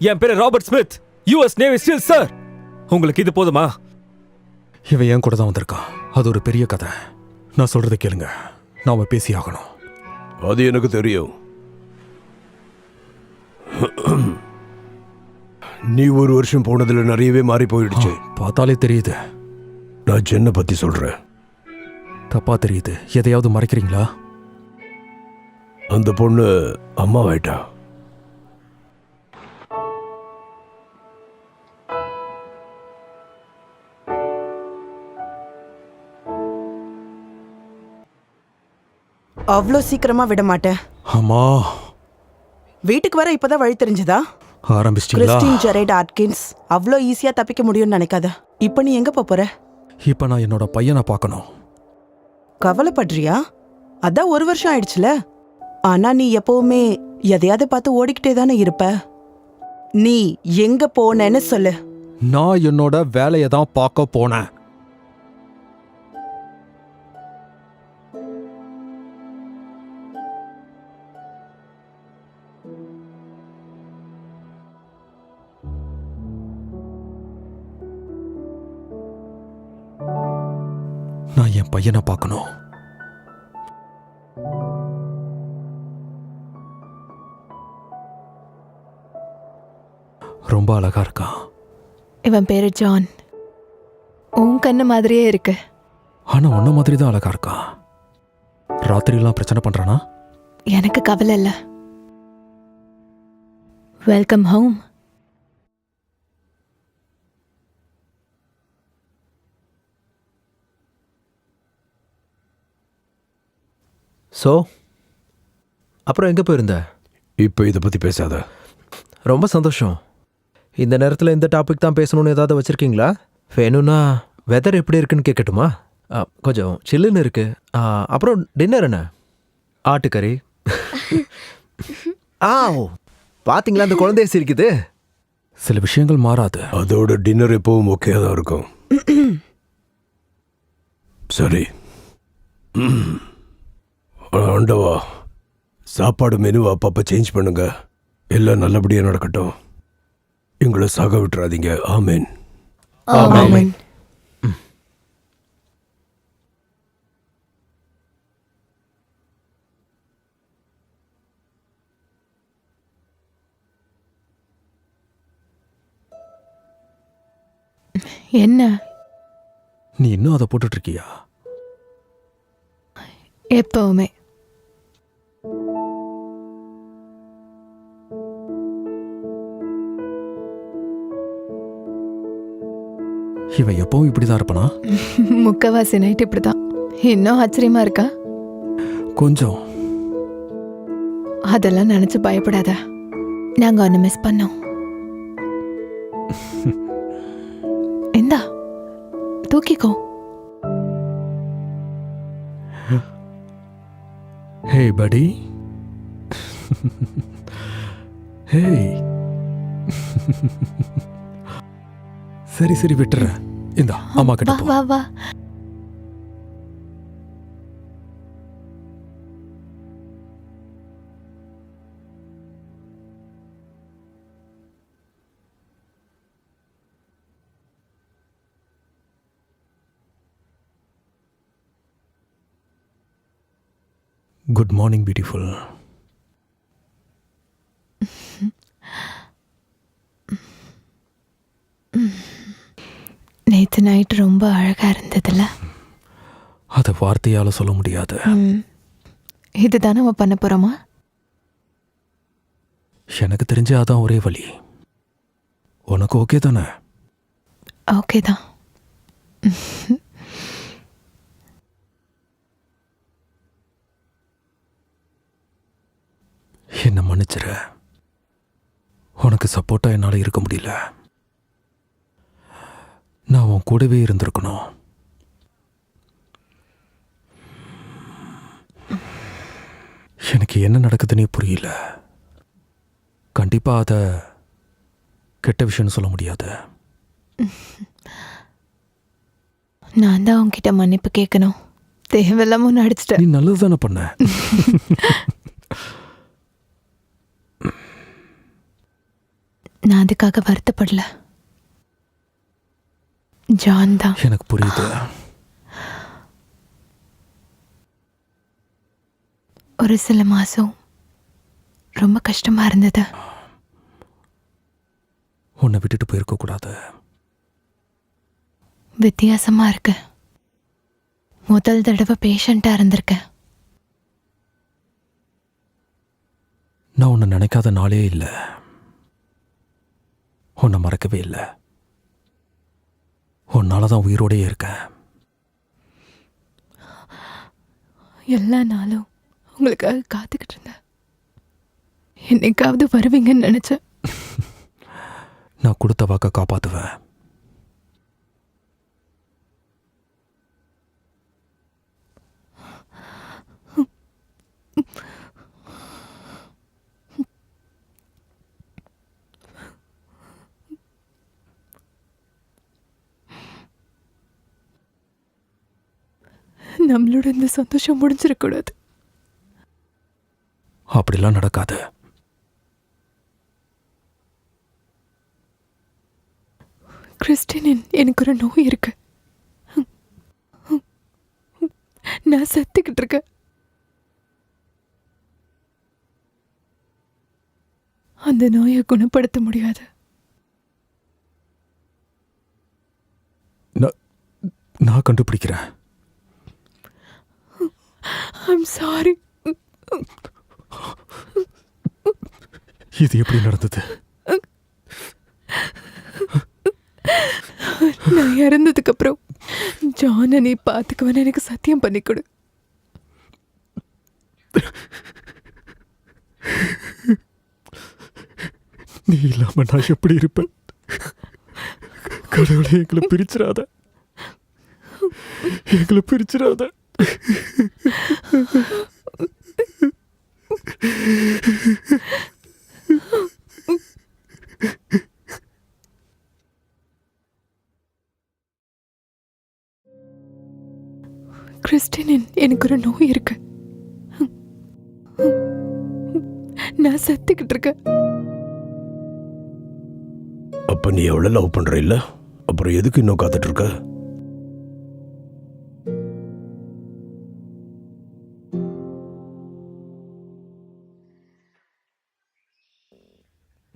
என் பேரு Robert Smith, US navy steel sir. உங்களுக்கு இது போதுமா? இவன் என் கூட தான் வந்திருக்கான். அது ஒரு பெரிய கதை. நான் சொல்றதை கேளுங்க. நாம பேசி ஆகணும். அது எனக்கு தெரியும். நீ 1 வருஷம் போனதுல நிறையவே மாறி போயிடுச்சு. பார்த்தாலே தெரியுது. நான் ஜென்னை பத்தி சொல்றேன். தப்பா தெரியுது. எதையாவது மறைக்கிறீங்களா? அந்த பொண்ணு அம்மாவாயிட்டா. அவ்வளோ சீக்கிரமா விட மாட்டேன். அம்மா, வீட்டுக்கு வர இப்பதான் வழி தெரிஞ்சதா? ஆரம்பிச்சிட்டீங்களா? கிறிஸ்டின் ஜெரேட் ஆட்கின்ஸ் அவ்வளோ ஈஸியா தப்பிக்க முடியும்னு நினைக்காத. இப்போ நீ எங்க போற? இப்ப நான் என்னோட பையனை பார்க்கணும். கவலைப்படுறியா? அதான் 1 வருஷம் ஆயிடுச்சுல. ஆனா நீ எப்பவுமே எதையாவது பார்த்து ஓடிக்கிட்டே தானே இருப்ப. நீ எங்க போனேன்னு சொல்லு. நான் என்னோட வேலையை தான் பார்க்க போனேன். நான் என் பையனை பார்க்கணும். ரொம்ப அழகா இருக்கான். இவன் பேரு ஜான். உன் கண்ணு மாதிரியே இருக்கு. ஆனா உன்ன மாதிரி தான் அழகா இருக்கான். ராத்திரிலாம் பிரச்சனை பண்றானா? எனக்கு கவலை இல்லை. Welcome home. ஸோ அப்புறம் எங்கே போயிருந்த? இப்போ இதை பற்றி பேசாத. ரொம்ப சந்தோஷம். இந்த நேரத்தில் இந்த டாபிக் தான் பேசணும்னு ஏதாவது வச்சுருக்கீங்களா? வேணும்னா வெதர் எப்படி இருக்குன்னு கேட்கட்டுமா? கொஞ்சம் சில்லுன்னு இருக்கு. அப்புறம் டின்னர் என்ன? ஆட்டுக்கறி. பார்த்தீங்களா அந்த குழந்தைய சிரிக்குது. சில விஷயங்கள் மாறாது. அதோட டின்னர் எப்பவும் ஓகே தான் இருக்கும். சரி. ஆண்டவா, சாப்பாடு மெனுவை அப்பப்போ சேஞ்ச் பண்ணுங்க. எல்லாம் நல்லபடியாக நடக்கட்டும். எங்களை சாக விட்டுறாதீங்க. ஆமேன். ஆமென். என்ன நீ இன்னும் அதை போட்டுட்டு இருக்கியா? எப்பவுமே இவன் எப்பவும் இப்படிதான் இருப்பானா? முக்கவாசி நைட் இப்படிதான். இன்னும் ஆச்சரியமா இருக்கா? கொஞ்சம். அதெல்லாம் நினைச்சு பயப்படாத. நாங்க ஒன்னு மிஸ் பண்ணோம். இந்தா தூக்கிக்கோ. ஹே படி. ஹே. சரி சரி விட்டுறேன். இந்தா அம்மா கிட்ட வா போ. வா வா. Good morning beautiful. நேத்து நைட் ரொம்ப அழகா இருந்ததுல. அதை வார்த்தையால சொல்ல முடியாது. இதுதான் நம்ம பண்ண போறோமா? எனக்கு தெரிஞ்ச அதான் ஒரே வழி. உனக்கு ஓகே தானே? ஓகே தான். என்ன மன்னிச்சிரு. உனக்கு சப்போர்ட்டா என்னால் இருக்க முடியல. நான் உன் கூடவே இருந்திருக்கணும். எனக்கு என்ன நடக்குதுன்னே புரியல. கண்டிப்பா அதை கெட்ட விஷயம்னு சொல்ல முடியாது. நான் தான் உன்கிட்ட மன்னிப்பு கேட்கணும். தேவையில்லாம நடிச்சிட்டேன். நீ நல்லது தானே பண்ண. நான் அதுக்காக வருத்தப்படல. ஜான் தான். எனக்கு புரியுது. ஒரு சில மாசம் ரொம்ப கஷ்டமா இருந்தது. உன்னை விட்டுட்டு போயிருக்க கூடாது. வித்தியாசமா இருக்கு. முதல் தடவை பேஷண்டா இருந்திருக்கேன். நான் உன்னை நினைக்காத நாளே இல்லை. உன்னை மறக்கவே இல்லை. உன்னால தான் உயிரோடே இருக்கேன். எல்லா நாளும் உங்களுக்காக காத்துக்கிட்டு இருந்தேன். என்னைக்காவது வருவீங்கன்னு நினைச்சேன். நான் கொடுத்த வாக்க காப்பாத்துவேன். நம்மளோட இந்த சந்தோஷம் முடிஞ்சிடக்கூடாது. அப்படிலாம் நடக்காது. கிறிஸ்டின், எனக்கு ஒரு நோய் இருக்கு. நான் செத்துக்கிட்டு இருக்கேன். அந்த நோயை குணப்படுத்த முடியாது. நான் கண்டுபிடிக்கிறேன். I'm sorry. இது எப்படி நடந்தது? நான் இறந்ததுக்கு அப்புறம் ஜானை நீ பார்த்துக்குவேன்னு எனக்கு சத்தியம் பண்ணி கொடு. நீ இல்லாம நான் எப்படி இருப்பேன்? கடவுளே, எங்களை பிரிச்சிடாத, எங்களை பிரிச்சிடாத. கிறிஸ்டின், எனக்கு ஒரு நோய் இருக்கு. நான் செத்துக்கிட்டு இருக்கேன். அப்ப நீ எவ்வளவு லவ் பண்ற இல்ல? அப்புறம் எதுக்கு இன்னும் காத்துட்டு இருக்க?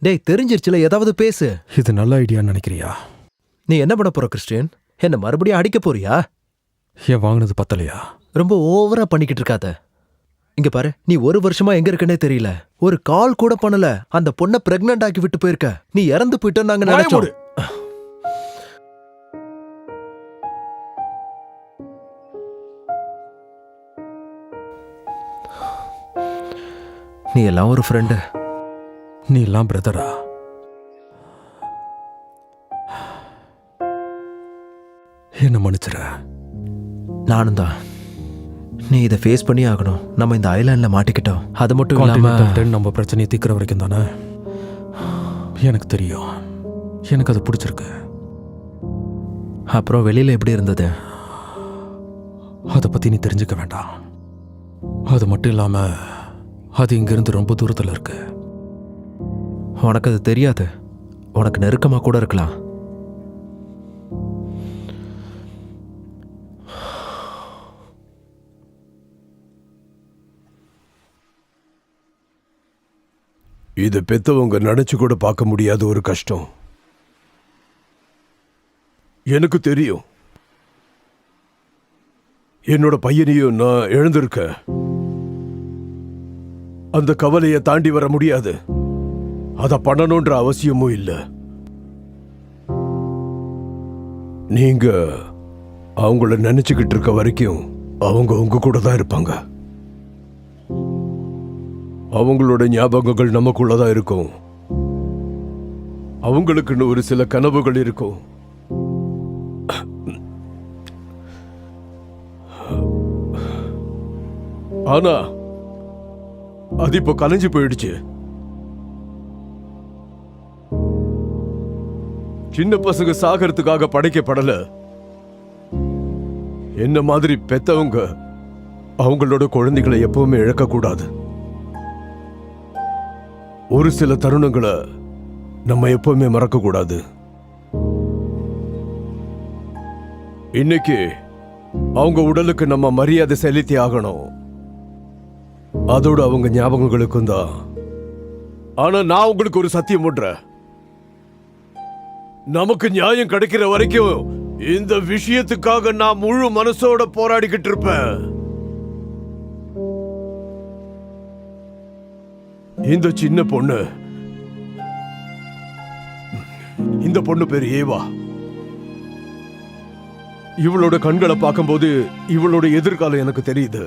டேய், தெரிஞ்சிருச்சுல, ஏதாவது பேசு. இது நல்ல ஐடியான்னு நினைக்கிறியா? நீ என்ன பண்ண போற கிறிஸ்டியன்? என்ன மறுபடியும் அடிக்க போறியா? ஏன் வாங்கினது பத்தலையா? ரொம்ப ஓவரா பண்ணிக்கிட்டு இருக்காத. இங்க பாரு, நீ ஒரு வருஷமா எங்க இருக்கனே தெரியல. ஒரு கால் கூட பண்ணல. அந்த பொண்ணை பிரெக்னன்ட் ஆக்கி விட்டு போயிருக்க. நீ இறந்து போயிட்ட நாங்க நினைச்சோம். நீ எல்லாம் ஒரு ஃப்ரெண்டு. நீ எல்லாம் பிரதரா? என்ன மன்னிச்சிர. நானும் தான். நீ இதை ஃபேஸ் பண்ணி ஆகணும். நம்ம இந்த ஐலாண்ட்ல மாட்டிக்கிட்டோம். அது மட்டும் இல்லாம நம்ம பிரச்சனையை தீர்க்கிற வரைக்கும் தானே. எனக்கு தெரியும், எனக்கு அது பிடிச்சிருக்கு. அப்புறம் வெளியில எப்படி இருந்தது? அதை பத்தி நீ தெரிஞ்சுக்க வேண்டாம். அது மட்டும் இல்லாம அது இங்கிருந்து ரொம்ப தூரத்தில் இருக்கு. உனக்கு அது தெரியாது. உனக்கு நெருக்கமா கூட இருக்கலாம். இது பெத்தவங்க நினைச்சு கூட பார்க்க முடியாத ஒரு கஷ்டம். எனக்கு தெரியும். என்னோட பையனையும் நான் இழந்திருக்கேன். அந்த கவலையை தாண்டி வர முடியாது. அத பண்ணணும்ன்ற அவசியமும் இல்லை. நீங்க அவங்கள நினைச்சுக்கிட்டு இருக்க வரைக்கும் அவங்க உங்க கூட தான் இருப்பாங்க. அவங்களோட ஞாபகங்கள் நமக்குள்ளதான் இருக்கும். அவங்களுக்குன்னு ஒரு சில கனவுகள் இருக்கும். ஆனா அது இப்போ கலைஞ்சு போயிடுச்சு. சின்ன பசங்க சாகிறதுக்காக படைக்கப்படல. என்ன மாதிரி பெத்தவங்க அவங்களோட குழந்தைகளை எப்பவுமே இழக்க கூடாது. ஒரு சில தருணங்களை நம்ம எப்பவுமே மறக்க கூடாது. இன்னைக்கு அவங்க உடலுக்கு நம்ம மரியாதை செலுத்தி ஆகணும். அதோட அவங்க ஞாபகங்களுக்கும் தான். ஆனா நான் உங்களுக்கு ஒரு சத்தியம் பண்றேன். நமக்கு நியாயம் கிடைக்கிற வரைக்கும் இந்த விஷயத்துக்காக நான் முழு மனசோட போராடிக்கிட்டு இருப்பேன். இந்த சின்ன பொண்ணு, இந்த பொண்ணு பேரு ஏவா. இவளோட கண்களை பார்க்கும்போது இவளோட எதிர்காலம் எனக்கு தெரியுது.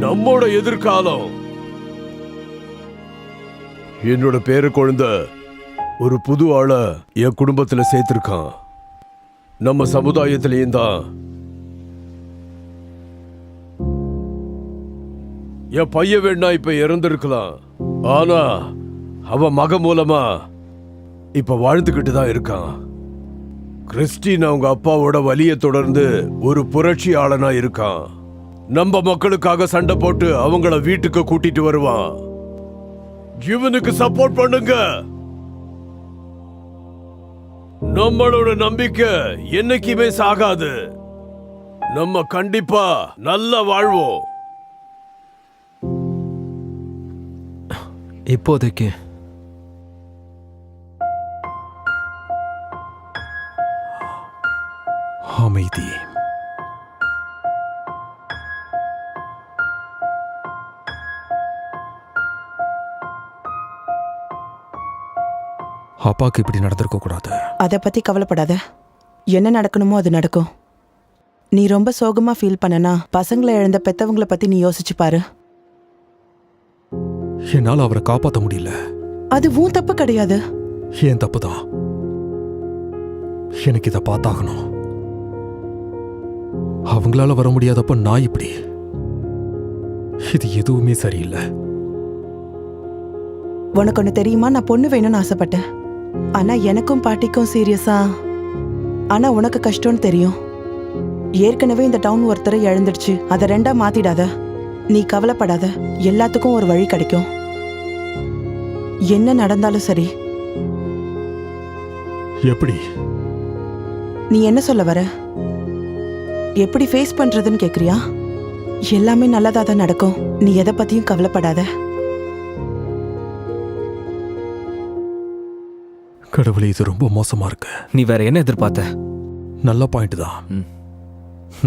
நம்மோட எதிர்காலம். என்னோட பேர குழந்தை ஒரு புது ஆள என் குடும்பத்துல சேர்த்திருக்கான். நம்ம சமுதாயத்திலேயும் தான். என் பையன் வேணா இப்ப இறந்திருக்கலாம். ஆனா அவன் மகன் மூலமா இப்ப வாழ்ந்துகிட்டு தான் இருக்கான். கிறிஸ்டின் அவங்க அப்பாவோட வலியை தொடர்ந்து ஒரு புரட்சியாளனா இருக்கான். நம்ம மக்களுக்காக சண்டை போட்டு அவங்கள வீட்டுக்கு கூட்டிட்டு வருவான். இவனுக்கு சப்போர்ட் பண்ணுங்க. நம்மளோட நம்பிக்கை என்னைக்குமே சாகாது. நம்ம கண்டிப்பா நல்லா வாழ்வோம். இப்போதைக்கு அமைதி. அப்பாவுக்கு இப்படி நடந்திருக்க கூடாது. அதை பத்தி கவலைப்படாத. என்ன நடக்கணுமோ அது நடக்கும். நீ ரொம்ப சோகமா ஃபீல் பண்ணனா பசங்களை இழந்த பெத்தவங்கள பத்தி நீ யோசிச்சு பாரு. என்னால அவரை காப்பாற்ற முடியல. அது உன் தப்பு கிடையாது. ஏன் தப்புதான். எனக்கு இதை பார்த்தாகணும். அவங்களால வர முடியாதப்ப நான் இப்படி. இது எதுவுமே சரியில்லை. உனக்கு ஒன்று தெரியுமா, நான் பொண்ணு வேணும்னு ஆசைப்பட்டேன். ஆனா எனக்கும் பாட்டிக்கும் சீரியஸா. ஆனா உனக்கு கஷ்டம்னு தெரியும். ஏற்கனவே இந்த டவுன் ஒருத்தரை இழந்துடுச்சு. அதை 2ஆ மாத்திடாத. நீ கவலைப்படாத, எல்லாத்துக்கும் ஒரு வழி கிடைக்கும். என்ன நடந்தாலும் சரி. எப்படி? நீ என்ன சொல்ல வர? எப்படி ஃபேஸ் பண்றதுன்னு கேக்குறியா? எல்லாமே நல்லதா தான் நடக்கும். நீ எதை பத்தியும் கவலைப்படாத. கடவுளே, இது ரொம்ப மோசமா இருக்கு. நீ வேற என்ன எதிர்பார்த்த? நல்ல பாயிண்ட் தான்.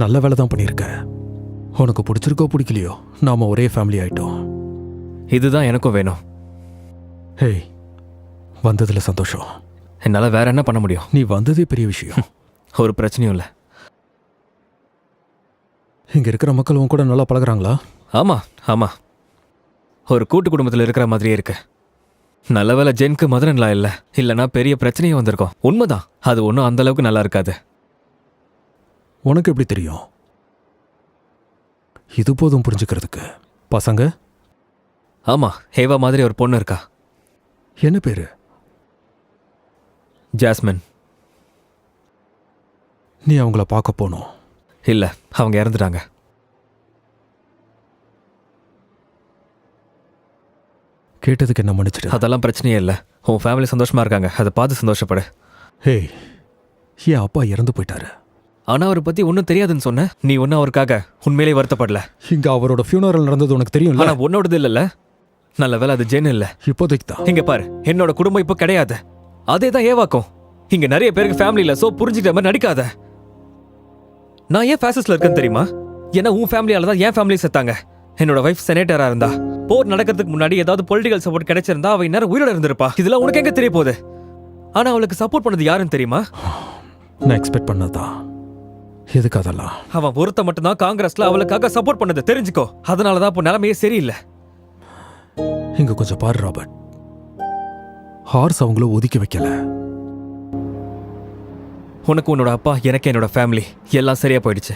நல்ல வேலை தான் பண்ணியிருக்க. உனக்கு பிடிச்சிருக்கோ பிடிக்கலையோ, நாம ஒரே ஃபேமிலி ஆயிட்டோம். இதுதான் எனக்கும் வேணும். ஹேய், வந்ததுல சந்தோஷம். என்னால வேற என்ன பண்ண முடியும்? நீ வந்ததே பெரிய விஷயம். ஒரு பிரச்சனையும் இல்லை. இங்க இருக்கிற மக்கள் உன் கூட நல்லா பழகுறாங்களா? ஆமா ஆமா, ஒரு கூட்டு குடும்பத்தில் இருக்கிற மாதிரியே இருக்கு. நல்ல வேலை ஜென்க்கு மதுரன்லா இல்லை, இல்லைன்னா பெரிய பிரச்சனையும் வந்திருக்கும். உண்மைதான், அது ஒன்றும் அந்த அளவுக்கு நல்லா இருக்காது. உனக்கு எப்படி தெரியும்? இது போதும் புரிஞ்சுக்கிறதுக்கு. பசங்க? ஆமா, ஹேவா மாதிரி ஒரு பொண்ணு இருக்கா. என்ன பேரு? ஜாஸ்மின். நீ அவங்கள பார்க்க போனோம்? இல்ல, அவங்க இறந்துட்டாங்க. கேட்டதுக்கு என்ன மன்னிச்சிடு. அதெல்லாம் பிரச்சனையே இல்லை. உன் ஃபேமிலி சந்தோஷமா இருக்காங்க, அதை பார்த்து சந்தோஷப்படு. ஹேய், என் அப்பா இறந்து போயிட்டாரு. ஆனா அவரை பத்தி ஒன்றும் தெரியாதுன்னு சொன்ன. நீ ஒன்னும் அவருக்காக உண்மையிலே வருத்தப்படல. இங்க அவரோட ஃபியூனரல் நடந்தது உனக்கு தெரியும். ஆனா உன்னோடது இல்லைல்ல. நல்ல வேலை அது ஜென் இல்ல. இப்போதைக்கு தான். இங்க பாரு, என்னோட குடும்பம் இப்போ கிடையாது. அதே தான் ஏவாக்கும். இங்க நிறைய பேருக்கு ஃபேமிலி இல்ல. சோ புரிஞ்சுக்கிற மாதிரி நடிக்காத. நான் ஏன் ஃபேசஸ்ல இருக்கேன்னு தெரியுமா? ஏன்னா உன் ஃபேமிலியால தான் என் ஃபேமிலி செத்தாங்க. என்னோட வைஃப் செனேட்டரா இருந்தா. போர் நடக்கிறதுக்கு முன்னாடி ஏதாவது பொலிட்டிக்கல் சப்போர்ட் கிடைச்சிருந்தா அவ இந்நேரம் உயிரோட இருந்திருப்பா. இதெல்லாம் உனக்கு எங்க தெரிய போகுது? ஆனா அவளுக்கு சப்போர்ட் பண்ணது யாருன்னு தெரியுமா? நான் எக்ஸ்பெக்ட் பண்ணதான். எதுக்கு அதெல்லாம்? அவன் ஒருத்த மட்டும்தான் காங்கிரஸ்ல அவளுக்காக சப்போர்ட் பண்ணது, தெரிஞ்சுக்கோ. அதனாலதான் இப்போ நிலைமையே சரியில்லை. இங்க கொஞ்சம் பாரு ராபர்ட். ஹார்ஸ் அவங்கள ஒதுக்கி வைக்கல. உனக்கு உன்னோட அப்பா, எனக்கு என்னோட ஃபேமிலி எல்லாம் சரியா போயிடுச்சு.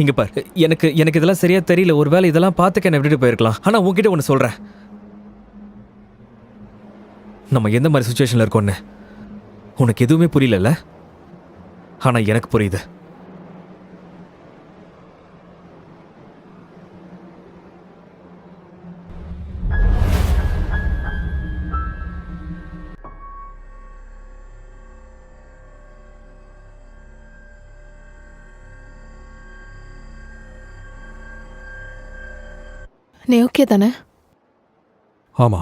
இங்க பாரு, எனக்கு இதெல்லாம் சரியா தெரியல. ஒருவேளை இதெல்லாம் பார்த்துக்க என்ன விட்டுட்டு போயிருக்கலாம். ஆனா உன்கிட்ட ஒன்று சொல்றேன். நம்ம எந்த மாதிரி சுச்சுவேஷன்ல இருக்கோன்னு உனக்கு எதுவுமே புரியல. ஆனா எனக்கு புரியுது. நீ ஓகே தானே? ஆமா,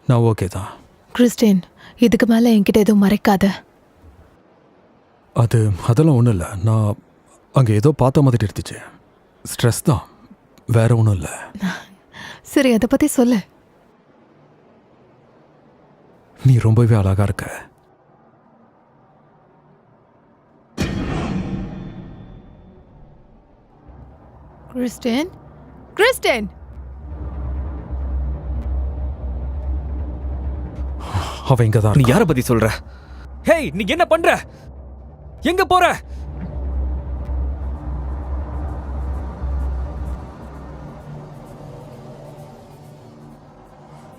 நான் ஓகே தான். கிறிஸ்டின், இதுக்கு மேல என்கிட்ட எதுவும் மறைக்காத. அதெல்லாம் ஒன்றும் இல்லை. நான் அங்கே ஏதோ பார்த்த மாதிரி இருந்துச்சு. ஸ்ட்ரெஸ் தான், வேற ஒன்றும் இல்லை. சரி, அதை பத்தி சொல்லு. நீ ரொம்பவே அழகா இருக்க. Christian, Christian. அவ இங்க தான். நீ யாரை பத்தி சொல்ற? ஹேய், நீ என்ன பண்ற? எங்க போற?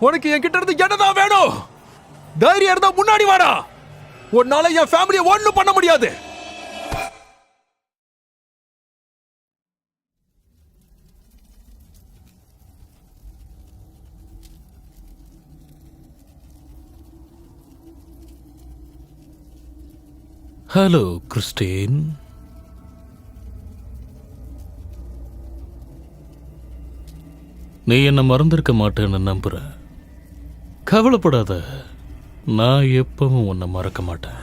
உனக்கு என்கிட்ட இருந்து என்னதான் வேணும்? தைரியம் இருந்தா முன்னாடி வாடா. உன்னால என் ஃபேமிலியை ஒண்ணும் பண்ண முடியாது. Hello Christian. நீ என்ன மறந்திருக்க மாட்டேன்னு நம்புறேன். கவலைப்படாத, நான் எப்பவும் உன்னை மறக்க மாட்டேன்.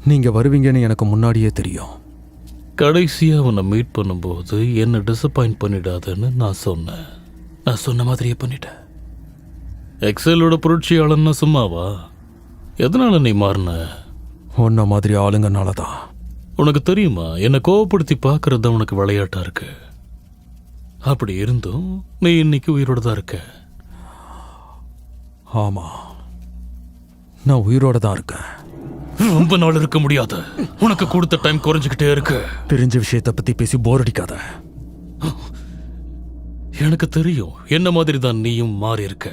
நீங்க வருவீங்கன்னு எனக்கு முன்னாடியே தெரியும். கடைசியா உன்னை மீட் பண்ணும்போது என்ன டிசப்பாயிண்ட் பண்ணிடாதன்னு நான் சொன்னேன். நான் சொன்ன மாதிரியே பண்ணிட்டேன். எக்ஸலோட புரட்சியாளன்னா சும்மாவா? எதனால நீ மாறின? உன்ன மாதிரி ஆளுங்கனால தான். உனக்கு தெரியுமா, என்னை கோவப்படுத்தி பார்க்கறது தான் உனக்கு விளையாட்டா இருக்கு. அப்படி இருந்தும் நீ இன்னைக்கு உயிரோட தான் இருக்க. ஆமா, நான் உயிரோட தான் இருக்கேன். ரொம்ப நாள் இருக்க முடியாது. உனக்கு கொடுத்த டைம் குறைஞ்சுக்கிட்டே இருக்கு. தெரிஞ்ச விஷயத்தை பத்தி பேசி போர் அடிக்காத. எனக்கு தெரியும், என்ன மாதிரி தான் நீயும் மாறி இருக்க.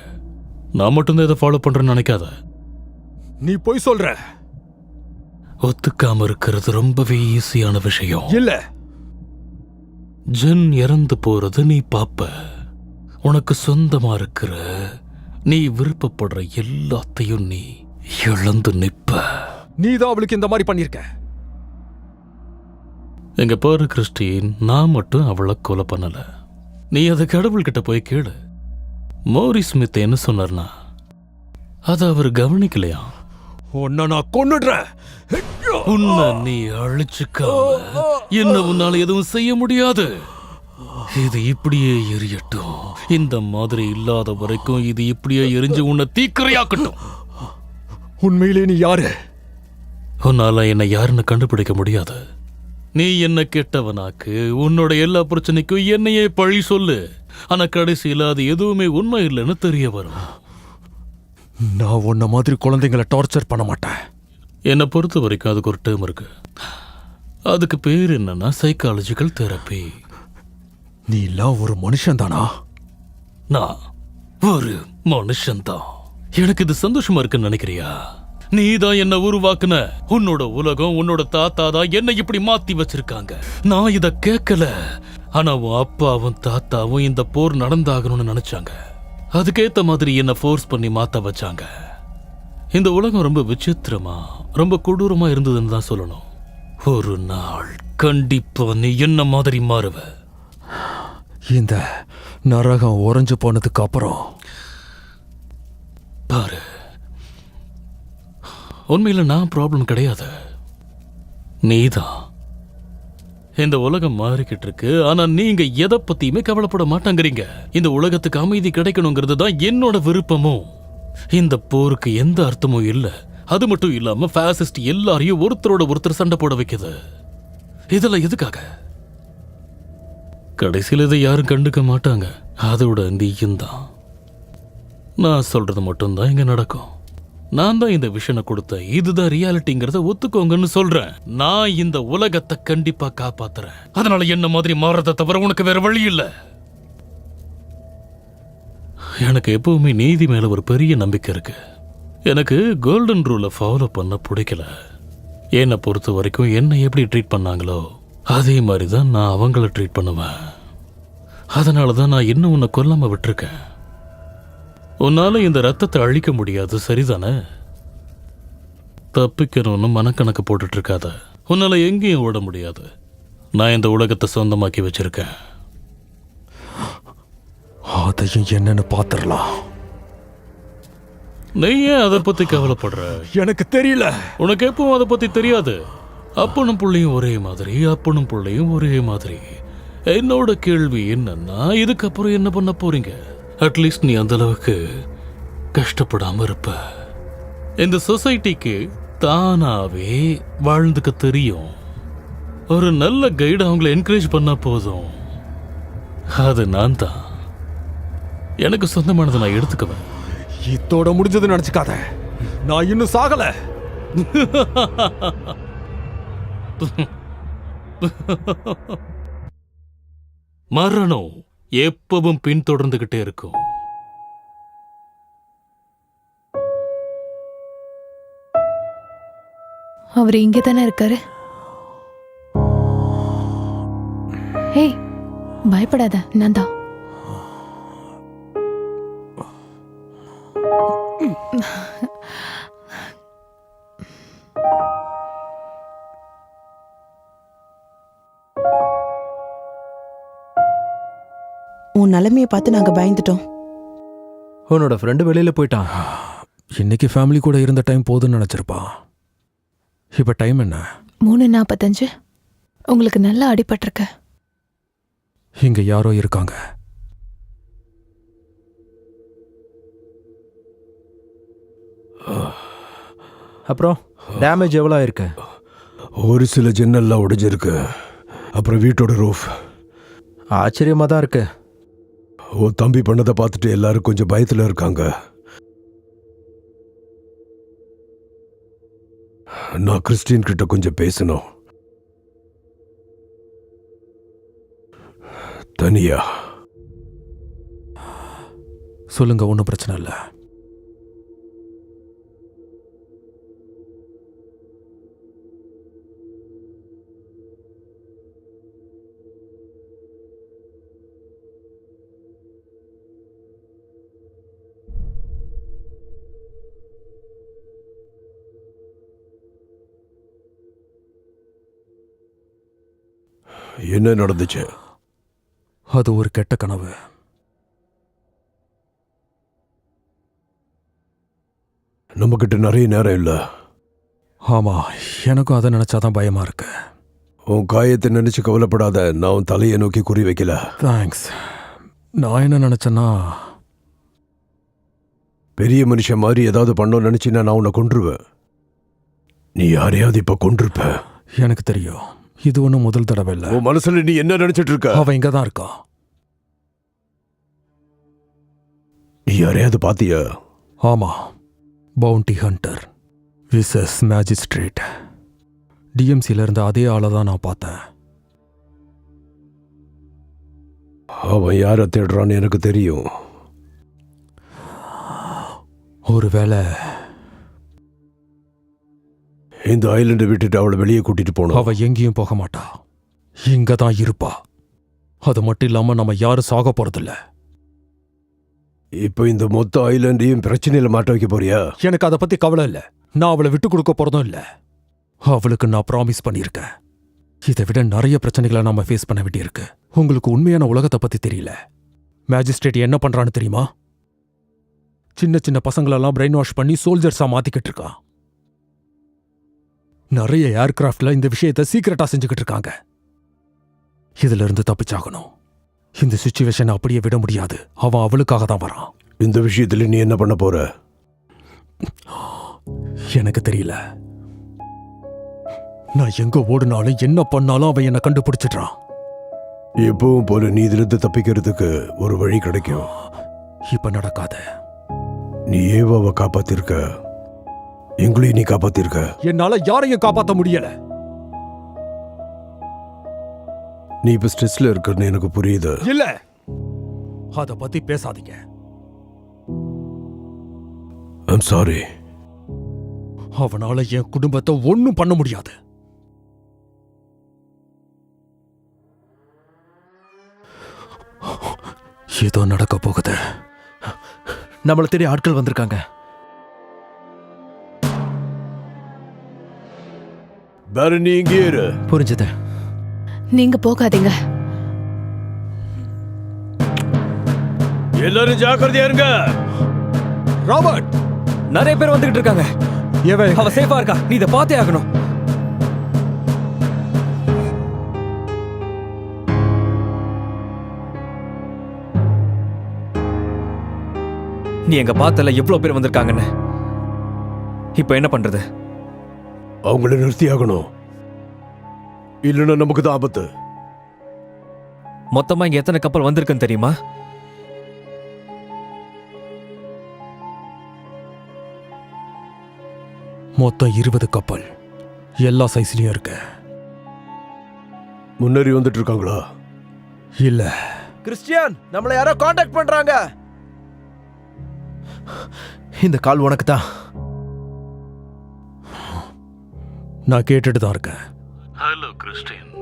நான் மட்டும்தான் இதை ஃபாலோ பண்றேன்னு நினைக்காத. நீ போய் சொல்ற. ஒத்துக்காம இருக்கிறது ரொம்பவே ஈஸியான விஷயம் இல்ல. ஜென் இறந்து போறது நீ பாப்ப. உனக்கு சொந்தமா இருக்கிற, நீ விருப்பப்படுற எல்லாத்தையும் நீ இழந்து நிப்ப. நீ தான் அவளுக்கு இந்த மாதிரி பண்ணிருக்க. எங்க பாரு கிறிஸ்டின், நான் மட்டும் அவளை கொலை பண்ணல. நீ அதை கடவுள்கிட்ட போய் கேளு. மோரி ஸ்மித் என்ன சொன்னார்னா, அதை அவர் கவனிக்கலையா? உன்னை நான் கொன்னுடுறேன். உன்னை நீ அழிச்சுக்காம என்ன உன்னால எதுவும் செய்ய முடியாது. இது இப்படியே எரியட்டும். இந்த மாதிரி இல்லாத வரைக்கும் இது இப்படியே எரிஞ்சு உன்னை தீக்கிரையாக்கட்டும். உண்மையிலே நீ யாரு? உன்னால என்ன யாருன்னு கண்டுபிடிக்க முடியாது. நீ என்ன கெட்டவனாக்கு, உன்னோட எல்லா பிரச்சனைக்கும் என்னையே பழி சொல்லு. ஆனா கடைசியில அது எதுவுமே உண்மை இல்லைன்னு தெரிய வரும். நான் உன்ன மாதிரி குழந்தைங்களை டார்ச்சர் பண்ண மாட்டேன். என்னை பொறுத்த வரைக்கும் அதுக்கு ஒரு டேர்ம் இருக்கு. அதுக்கு பேர் என்னன்னா சைக்காலஜிக்கல் தெரப்பி. நீ எல்லாம் ஒரு மனுஷன் தானா? நான் ஒரு மனுஷன்தான். எனக்கு இது சந்தோஷமா இருக்குன்னு நினைக்கிறியா? நீ தான் என்ன உருவாக்குன. உன்னோட உலகம், உன்னோட தாத்தா தான் என்ன இப்படி மாத்தி வச்சிருக்காங்க. நான் இத கேட்கல. ஆனா உன் அப்பாவும் தாத்தாவும் இந்த போர் நடந்தாகணும்னு நினைச்சாங்க. அதுக்கேத்த மாதிரி என்ன ஃபோர்ஸ் பண்ணி மாத்த வச்சாங்க. இந்த உலகம் ரொம்ப விசித்திரமா, ரொம்ப கொடூரமா இருந்ததுன்னு தான் சொல்லணும். ஒரு நாள் கண்டிப்பா நீ என்ன மாதிரி மாறுவ. இந்த நரகம் உறைஞ்சு போனதுக்கு அப்புறம் பாரு, உண்மையில நான் ப்ராப்ளம் கிடையாது, நீதான். இந்த உலகம் மாறிக்கிட்டு இருக்கு. ஆனா நீங்க எதை பத்தியுமே கவலைப்பட மாட்டாங்கிறீங்க. இந்த உலகத்துக்கு அமைதி கிடைக்கணுங்கிறது தான் என்னோட விருப்பமும். இந்த போருக்கு எந்த அர்த்தமும் இல்ல. அது மட்டும் இல்லாம பாசிஸ்ட் எல்லாரையும் ஒருத்தரோட ஒருத்தர் சண்டை போட வைக்குது. இதெல்லாம் எதுக்காக? கடைசியில் இதை யாரும் கண்டுக்க மாட்டாங்க. அதோட நீயும் தான். நான் சொல்றது மட்டும்தான் இங்க நடக்கும். நான் தான் இந்த விஷனை கொடுத்தேன். இதுதான் ரியாலிட்டிங்கிறத ஒத்துக்கோங்கன்னு சொல்றேன். நான் இந்த உலகத்தை கண்டிப்பா காப்பாத்துறேன். அதனால என்ன மாதிரி மாறதை தவிர உனக்கு வேற வழி இல்ல. எனக்கு எப்பவுமே நீதி மேல ஒரு பெரிய நம்பிக்கை இருக்கு. எனக்கு கோல்டன் ரூலை ஃபாலோ பண்ண பிடிக்கல. என்னை பொறுத்த வரைக்கும் என்னை எப்படி ட்ரீட் பண்ணாங்களோ அதே மாதிரி தான் நான் அவங்கள ட்ரீட் பண்ணுவேன். அதனால தான் நான் இன்னும் உன்னை கொல்லாம விட்டுருக்கேன். உன்னால இந்த ரத்தத்தை அழிக்க முடியாது, சரிதானே? தப்பிக்கணும்னு மனக்கணக்கு போட்டுட்டு இருக்காத. உன்னால எங்கேயும் ஓட முடியாது. நான் இந்த உலகத்தை சொந்தமாக்கி வச்சிருக்கேன். அதையும் என்னன்னு பாத்துடலாம். நீ ஏன் அதை பத்தி கவலைப்படுற? எனக்கு தெரியல. உனக்கு எப்பவும் அதை பத்தி தெரியாது. அப்பனும் பிள்ளையும் ஒரே மாதிரி, அப்பனும் பிள்ளையும் ஒரே மாதிரி. என்னோட கேள்வி என்னன்னா, இதுக்கப்புறம் என்ன பண்ண போறீங்க? அட்லீஸ்ட் நீ அந்த அளவுக்கு கஷ்டப்படாம இருப்ப. இந்த சொசைட்டிக்கு தானாவே வாழ்ந்துக்க தெரியும். ஒரு நல்ல கைடு அவங்களை என்கரேஜ் பண்ணா போதும். அது நான் தான். எனக்கு சொந்தமானதை நான் எடுத்துக்குவேன். இதோட முடிஞ்சது நினைச்சுக்காத. நான் இன்னும் சாகல. மரணம் எப்பவும் பின்தொடர்ந்துகிட்டே இருக்கும். அவர் இங்கே தானே இருக்காரு. ஏய், பயப்படாத, நான் தான். உன் நிலைமையை பார்த்து நாங்க பயந்துட்டோம். உன்னோட ஃப்ரெண்டு வெளியில போயிட்டான். இன்னைக்கு ஃபேமிலி கூட இருந்த டைம் போதுன்னு நினைச்சிருப்பா. இப்ப டைம் என்ன? 3:45. உங்களுக்கு நல்லா அடிபட்டிருக்கு. இங்க யாரோ இருக்காங்க. அப்புறம் டேமேஜ் எவ்வளோ ஆயிருக்கு? ஒரு சில ஜன்னல்லாம் உடைஞ்சிருக்கு. அப்புறம் வீட்டோட ரூஃப். ஆச்சரியமாக தான் இருக்கு. உன் தம்பி பண்ணதை பார்த்துட்டு எல்லாரும் கொஞ்சம் பயத்தில் இருக்காங்க. நான் கிறிஸ்டின் கிட்ட கொஞ்சம் பேசணும். தனியா. சொல்லுங்க, ஒன்றும் பிரச்சனை இல்லை. என்ன நடந்துச்சு? அது ஒரு கெட்ட கனவு. நம்மகிட்ட நிறைய நேரம் இல்லை. ஆமா, எனக்கும் அதை நினைச்சாதான் பயமா இருக்கு. உன் காயத்தை நினைச்சு கவலைப்படாத. நான் உன் தலையை நோக்கி குறி வைக்கல. தேங்க்ஸ். நான் என்ன நினைச்சேன்னா, பெரிய மனுஷன் மாதிரி ஏதாவது பண்ணோன்னு நினைச்சின்னா நான் உன்னை கொன்றுவேன். நீ யாரையாவது இப்ப கொன்றிருப்ப. எனக்கு தெரியும். இது ஒன்றும் முதல் தடவை இல்லை. உன் மனசுல நீ என்ன நினைச்சிட்டு இருக்க? அவன் இங்க தான் இருக்கான். நீ யாரையாவது பாத்தியா? ஆமா, பவுண்டி ஹண்டர் விசஸ் மேஜிஸ்ட்ரேட். டிஎம்சில இருந்த அதே ஆளை தான் நான் பார்த்தேன். அவன் யாரை தேடுறான்னு எனக்கு தெரியும். ஒருவேளை இந்த ஐலண்டை விட்டுட்டு அவளை வெளியே கூட்டிட்டு போனோம். அவ எங்கேயும் போக மாட்டா, இங்க தான் இருப்பா. அது மட்டும் இல்லாம நம்ம யாரும் சாக போறதில்ல. இப்போ இந்த மொத்த ஐலண்டையும் பிரச்சனையில மாட்ட வைக்க போறியா? எனக்கு அதை பத்தி கவலை இல்லை. நான் அவளை விட்டு கொடுக்க போறதும் இல்லை. அவளுக்கு நான் ப்ராமிஸ் பண்ணியிருக்கேன். இதை விட நிறைய பிரச்சனைகளை நாம ஃபேஸ் பண்ண வேண்டியிருக்கு. உங்களுக்கு உண்மையான உலகத்தை பத்தி தெரியல. மேஜிஸ்ட்ரேட் என்ன பண்றான்னு தெரியுமா? சின்ன சின்ன பசங்களெல்லாம் பிரெயின் வாஷ் பண்ணி சோல்ஜர்ஸா மாத்திக்கிட்டு இருக்கான். நிறைய ஏர்கிராஃப்ட்ல இந்த விஷயத்தை சீக்கிரட்டா செஞ்சுக்கிட்டு இருக்காங்க. இதுல இருந்து தப்பிச்சாகணும். இந்த சிச்சுவேஷனை அப்படியே விட முடியாது. அவன் அவளுக்காக தான் வரான். இந்த விஷயத்துல நீ என்ன பண்ண போற? எனக்கு தெரியல. நான் எங்க ஓடுனாலும் என்ன பண்ணாலும் அவன் என்னை கண்டுபிடிச்சிடுறான். எப்பவும் போல நீ இதிலிருந்து தப்பிக்கிறதுக்கு ஒரு வழி கிடைக்கும். இப்ப நடக்காத. நீ ஏவாவை காப்பாத்திருக்க, எங்களையும் நீ காப்பாத்திருக்க. என்னால யாரையும் காப்பாற்ற முடியல. நீ இப்ப ஸ்ட்ரெஸ்ல இருக்கன்னு எனக்கு புரியுது. இல்ல, அத பத்தி பேசாதீங்க. I'm sorry. அவனால என் குடும்பத்தை ஒண்ணும் பண்ண முடியாது. ஏதோ நடக்க போகுது. நம்மளை தேடி ஆட்கள் வந்திருக்காங்க. பேரன், நீ இங்கே இரு. புரிஞ்சது. நீங்க போகாதீங்க. எல்லாரும் ஜாக்கிரதையா இருங்க. ராபர்ட், நிறைய பேர் வந்துகிட்டு இருக்காங்க. அவ சேஃபா இருக்கா? நீ இதை பார்த்தே ஆகணும். நீ எங்க பார்த்தல எவ்வளவு பேர் வந்திருக்காங்கன்னு. இப்ப என்ன பண்றது? அவங்கள நிறுத்தி ஆகணும், இல்லைன்னா நமக்கு தான் ஆபத்து. மொத்தமா இங்க எத்தனை கப்பல் வந்திருக்குன்னு தெரியுமா? மொத்தம் 20 கப்பல். எல்லா சைஸ்லயும் இருக்கு. முன்னேறி வந்துட்டு இருக்காங்களா? இல்ல. கிறிஸ்டியன், நம்மளை யாரோ காண்டாக்ட் பண்றாங்க. இந்த கால் உனக்கு தான். நான் கேட்டுட்டு தான் இருக்கேன். ஹலோ கிறிஸ்டின்,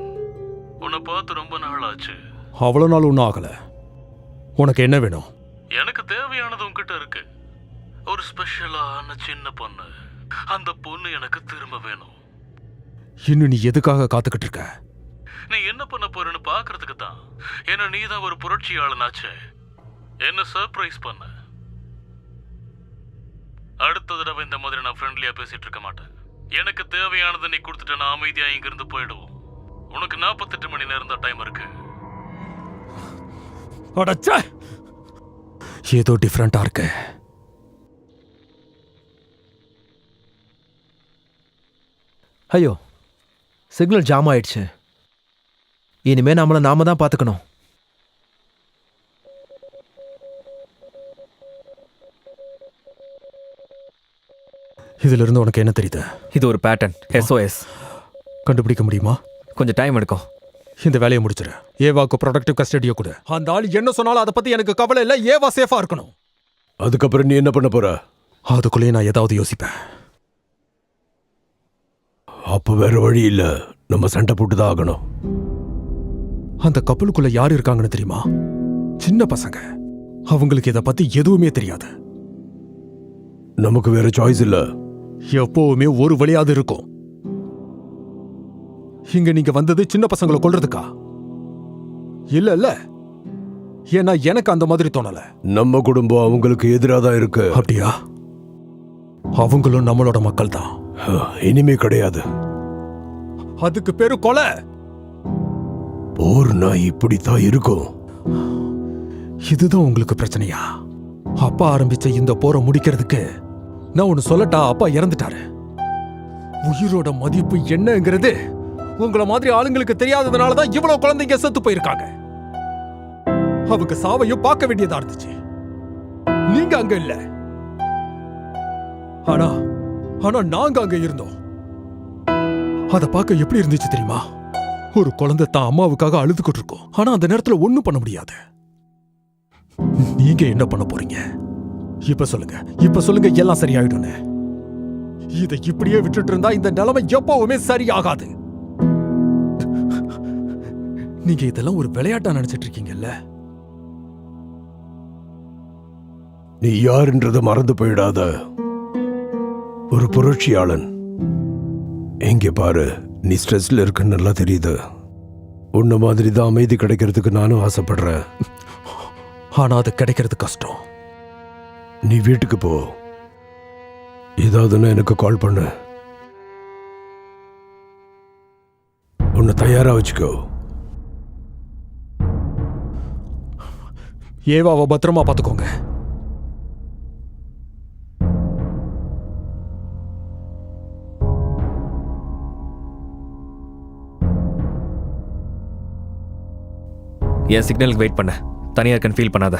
உன்னை பார்த்து ரொம்ப நாள் ஆச்சு. அவ்வளவு நாள் ஒன்றும் ஆகல. உனக்கு என்ன வேணும்? எனக்கு தேவையானது உன்கிட்ட இருக்கு. ஒரு ஸ்பெஷலான சின்ன பொண்ணு. அந்த பொண்ணு எனக்கு திரும்ப வேணும். இன்னும் நீ எதுக்காக காத்துக்கிட்டு இருக்க? நீ என்ன பண்ண போறேன்னு பாக்குறதுக்கு தான். ஏன்னா நீ தான் ஒரு புரட்சியாளனாச்சே. என்ன சர்ப்ரைஸ் பண்ண. அடுத்த தடவை இந்த மாதிரி நான் ஃப்ரெண்ட்லியா பேசிட்டு இருக்க மாட்டேன். எனக்கு தேவையானதை நீ கொடுத்துட்ட, நான் அமைதியா இங்கிருந்து போயிடுவோம். உனக்கு 48 மணி நேரம் தான் டைம் இருக்கு. ஏதோ டிஃப்ரெண்டா இருக்கு. ஐயோ, சிக்னல் ஜாம் ஆயிடுச்சு. இனிமே நாம தான் பார்த்துக்கணும். இதுல இருந்து உனக்கு என்ன தெரியுது? இது ஒரு பேட்டர்ன், SOS. கண்டுபிடிக்க முடியுமா? கொஞ்சம் டைம் எடுக்கும். இந்த வேலையை முடிச்சிரு. ஏவாக்கு ப்ரொடக்டிவ் கஸ்டடியை கொடு. அந்த ஆள் என்ன சொன்னாலும் அதை பத்தி எனக்கு கவலை இல்லை. ஏவா சேஃபா இருக்கணும். அதுக்கப்புறம் நீ என்ன பண்ண போற? அதுக்குள்ளேயே நான் ஏதாவது யோசிப்பேன். அப்ப வேற வழி இல்ல, நம்ம சண்டை போட்டுதான் ஆகணும். அந்த கப்பலுக்குள்ள யார் இருக்காங்கன்னு தெரியுமா? சின்ன பசங்க. அவங்களுக்கு இதை பத்தி எதுவுமே தெரியாது. நமக்கு வேற சாய்ஸ் இல்ல. எப்பவுமே ஒரு வழியாவது இருக்கும். இங்க நீங்க வந்தது சின்ன பசங்களை கொல்றதுக்கா? இல்ல இல்ல, ஏன்னா எனக்கு அந்த மாதிரி தோணல. நம்ம குடும்பம் அவங்களுக்கு எதிராக தான் இருக்கு. அப்படியா? அவங்களும் நம்மளோட மக்கள் தான். இனிமே கிடையாது. அதுக்கு பேரு கொலை. போர்னா இப்படித்தான் இருக்கும். இதுதான் உங்களுக்கு பிரச்சனையா? அப்பா ஆரம்பிச்ச இந்த போரை முடிக்கிறதுக்கு நான் ஒன்னு சொல்லட்டா? அப்பா இறந்துட்டாரு. உயிரோட மதிப்பு என்னங்கிறது உங்கள மாதிரி ஆளுங்களுக்கு தெரியாததுனாலதான் இவ்வளவு குழந்தைங்க செத்து போயிருக்காங்க. அவங்க சாவையும் பார்க்க வேண்டியதா இருந்துச்சு. நீங்க அங்க இல்ல, ஆனா நாங்க அங்க இருந்தோம். அத பார்க்க எப்படி இருந்துச்சு தெரியுமா? ஒரு குழந்தை தான் அம்மாவுக்காக அழுதுகிட்டு இருக்கும். ஆனா அந்த நேரத்துல ஒண்ணும் பண்ண முடியாது. நீங்க என்ன பண்ண போறீங்க? இப்ப சொல்லுங்க எல்லாம் சரியாயிடும். இதை இப்படியே விட்டுட்டு இருந்தா இந்த நிலைமை எப்பவுமே சரியாகாது. நீங்க இதெல்லாம் ஒரு விளையாட்டா நினைச்சிட்டு இருக்கீங்கல்ல? நீ யாருன்றத மறந்து போயிடாத. ஒரு புரட்சியாளன். எங்க பாரு, நீ ஸ்ட்ரெஸ்ல இருக்குன்னு நல்லா தெரியுது. உன்ன மாதிரி தான் அமைதி கிடைக்கிறதுக்கு நானும் ஆசைப்படுறேன். ஆனா அது கிடைக்கிறது கஷ்டம். நீ வீட்டுக்கு போ. ஏதாவதுன்னா எனக்கு கால் பண்ணு. உன்னை தயாரா வச்சுக்கோ. ஏவாவை பத்திரமா பார்த்துக்கோங்க. என் சிக்னலுக்கு வெயிட் பண்ண. தனியா இருக்கன்னு ஃபீல் பண்ணாத.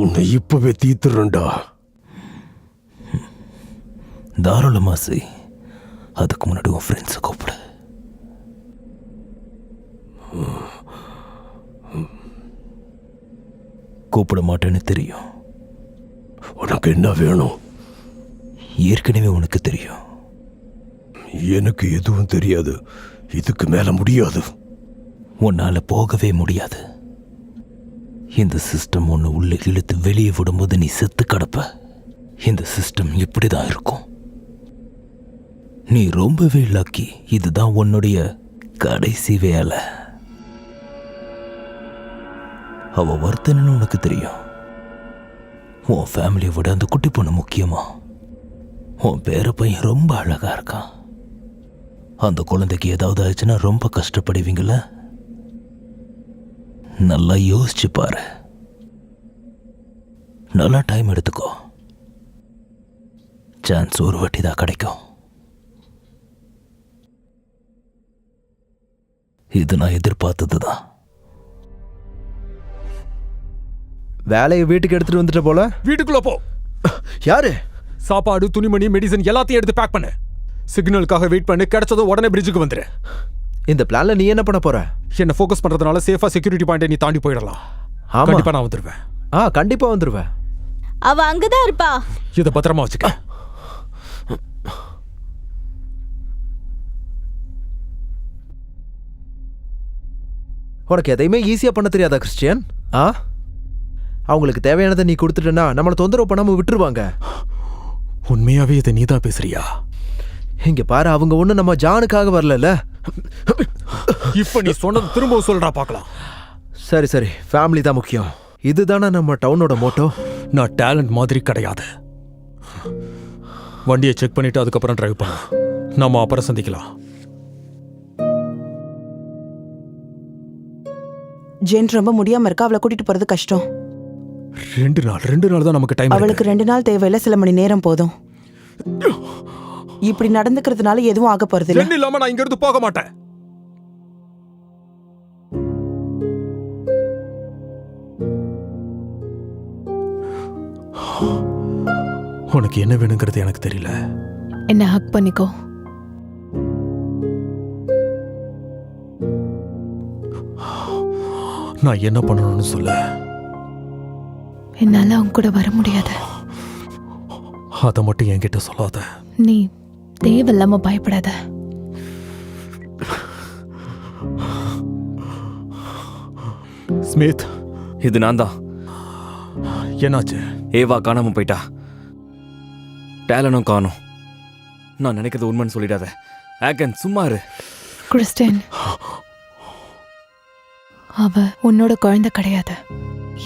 உன்னை இப்பவே தீத்துறேன்டா. தாராளமா செய். அதுக்கு முன்னாடி உன் ஃப்ரெண்ட்ஸை கூப்பிடு. கூப்பிட மாட்டேன்னு தெரியும். உனக்கு என்ன வேணும்? ஏற்கனவே உனக்கு தெரியும். எனக்கு எதுவும் தெரியாது. இதுக்கு மேல முடியாது. உன்னால போகவே முடியாது. இந்த சிஸ்டம் ஒன்று உள்ள இழுத்து வெளியே விடும்போது நீ செத்து கிடப்ப. இந்த சிஸ்டம் இப்படிதான் இருக்கும். நீ ரொம்பவே லக்கி. இதுதான் உன்னுடைய கடைசி வேலை. அவ வருத்தன்னு உனக்கு தெரியும். உன் ஃபேமிலியை விட அந்த குட்டி பொண்ணு முக்கியமா? உன் பேர பையன் ரொம்ப அழகா இருக்கான். அந்த குழந்தைக்கு ஏதாவது ஆச்சுன்னா ரொம்ப கஷ்டப்படுவீங்கள? நல்லா யோசிச்சு பாரு. நல்லா டைம் எடுத்துக்கோ. சான்ஸ் ஒரு வாட்டி தான் கிடைக்கும். இது நான் எதிர்பார்த்தது தான். வேலையை வீட்டுக்கு எடுத்துட்டு வந்துட்ட போல. வீட்டுக்குள்ள போ. யாரு? சாப்பாடு, துணிமணி, மெடிசன் எல்லாத்தையும் எடுத்து பேக் பண்ணு. சிக்னலுக்காக வெயிட் பண்ணு. கிடைச்சதும் உடனே பிரிட்ஜுக்கு வந்துரு. இந்த பிளான்ல நீ என்ன பண்ண போற? என்ன ஃபோக்கஸ் பண்றதுனால சேஃபா செக்யூரிட்டி பாயிண்டை நீ தாண்டி போயிடலாம். கண்டிப்பா நான் வந்துருவேன். கண்டிப்பா வந்துருவேன். அவ அங்கதான் இருப்பா. இதை பத்திரமா வச்சுக்க. உனக்கு எதையுமே ஈஸியா பண்ண தெரியாதா கிறிஸ்டியன்? அவங்களுக்கு தேவையானதை நீ கொடுத்துட்டனா நம்மளை தொந்தரவு பண்ணாம விட்டுருவாங்க. உண்மையாவே இதை நீதான் பேசுறியா? இங்க பாரு, அவங்க ஒண்ணு நம்ம ஜானுக்காக வரல. இப்ப நீ சொன்னது திரும்பவும் சொல்றா பார்க்கலாம். சரி, ஃபேமிலி தான் முக்கியம். இதுதானே நம்ம டவுனோட மோட்டோ. நான் டேலண்ட் மாதிரி கிடையாது. வண்டியை செக் பண்ணிட்டு அதுக்கப்புறம் டிரைவ் பண்ண. நாம அப்புறம் சந்திக்கலாம். ஜென் ரொம்ப முடியாம இருக்கா, அவளை கூட்டிட்டு போறது கஷ்டம். 2 நாள் தான் நமக்கு டைம். அவளுக்கு 2 நாள் தேவையில்ல, சில மணி நேரம் போதும். இப்படி நடந்துக்கிறதுனால எதுவும் ஆக போறது இல்ல. இல்லாம நான் இங்க இருந்து போக மாட்டேன். உனக்கு என்ன வேணுங்கிறது எனக்கு தெரியல. என்ன ஹக் பண்ணிக்கோ. நான் என்ன பண்ணணும்னு சொல்ல. என்னால அவங்க கூட வர முடியாது. அதை மட்டும் என்கிட்ட சொல்லாத. நீ தேவையில்லாம பயப்படாத. ஸ்மித், இது நான் தான். என்னாச்சு? ஏவா காணாம போயிட்டா. டேலனும் காணும். நான் நினைக்கிறது உண்மைன்னு சொல்லிடாத. ஆகன் சும்மா இரு. கிறிஸ்டின், அவ உன்னோட குழந்தை கிடையாது.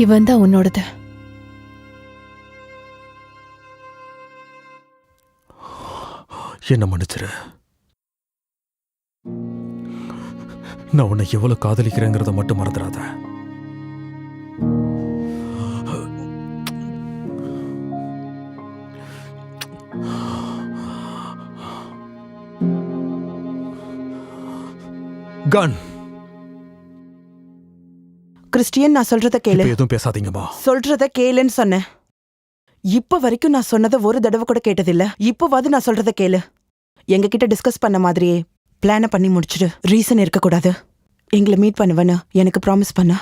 இவன் தான் உன்னோடது. என்ன மன்னிச்சிரு. நான் உன்னை எவ்வளவு காதலிக்கிறேங்கிறத மட்டும் மறந்துடாத. கன். கிறிஸ்டியன், நான் சொல்றத கேளு. எதுவும் பேசாதீங்கம்மா. சொல்றத கேளுன்னு சொன்னேன். இப்ப வரைக்கும் நான் சொன்னதை ஒரு தடவை கூட கேட்டதில்ல. இப்போவாது நான் சொல்றத கேளு. எங்க கிட்ட டிஸ்கஸ் பண்ண மாதிரியே பிளான பண்ணி முடிச்சிடு. ரீசன் இருக்கக்கூடாது. எங்களை மீட் பண்ணுவேன்னு எனக்கு ப்ராமிஸ் பண்ண.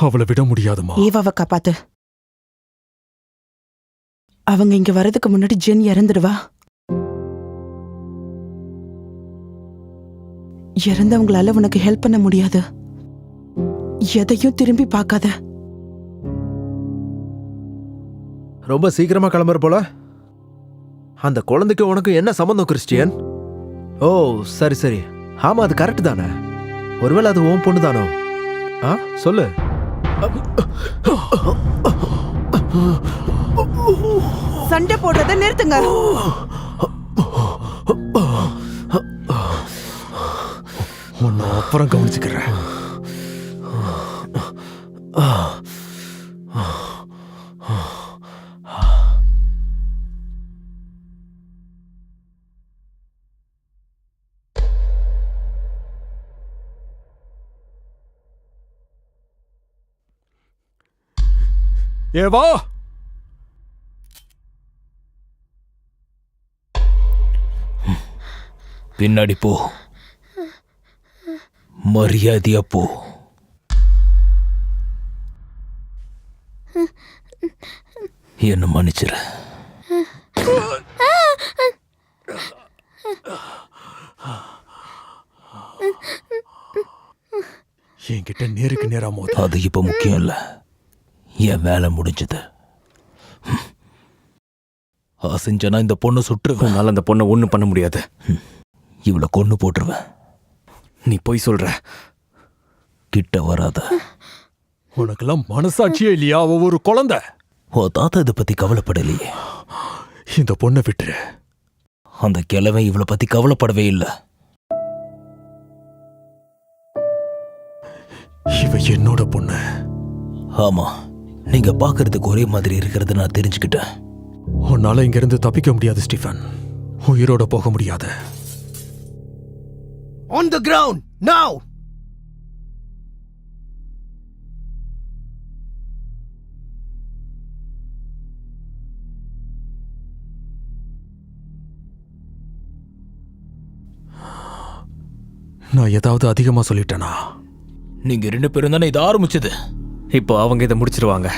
அவளை விட முடியாதுமா. ஏவாவை காப்பாத்து. அவங்க இங்க வரதுக்கு முன்னாடி ஜென் இறந்துடுவா. இறந்தவங்களால உனக்கு ஹெல்ப் பண்ண முடியாது. எதையும் திரும்பி பார்க்காத. ரொம்ப சீக்கிரமா கிளம்புற போல. அந்த குழந்தைக்கு உனக்கு என்ன சம்பந்தம் கிறிஸ்டியன்? ஓ சரி சரி. ஆமா, அது கரெக்ட் தானே. ஒருவேளை அது உன் பொண்ணு தானோ? சொல்லு. சண்டை போடுறத நிறுத்துங்க. உன்னை அப்புறம் கவனிச்சுக்கிறேன். ஏவா, பின்னாடி போ. மரியாதையா போ. என்ன மன்னிச்சிரு. என்கிட்ட நேருக்கு நேரா மோது. அது இப்ப முக்கியம் இல்ல. என் வேலை முடிஞ்சது. செஞ்சனா இந்த பொண்ணை சுட்டுருவேன். உன்னால அந்த பொண்ணை ஒண்ணும் பண்ண முடியாது. இவளை கொன்னு போட்டுருவேன். நீ போய் சொல்ற. கிட்ட வராத. உனக்கெல்லாம் மனசாட்சியே இல்லையா? அவ ஒரு குழந்தை. ஓ தாத்தா இதை பத்தி கவலைப்படலையே. இந்த பொண்ணை விட்டுரு. அந்த கிழவன் இவளை பத்தி கவலைப்படவே இல்லை. இவ என்னோட பொண்ணு. ஆமா, நீங்க பாக்குறதுக்கு ஒரே மாதிரி இருக்கிறது நான் தெரிஞ்சுக்கிட்டேன். உன்னால இங்க இருந்து தப்பிக்க முடியாது ஸ்டீஃபன். உயிரோட போக முடியாது. On the ground now. நான் ஏதாவது அதிகமா சொல்லிட்டேனா? நீங்க 2 பேரும் தானே இதை ஆரம்பிச்சது. இப்போ அவங்க இதை முடிச்சிருவாங்க.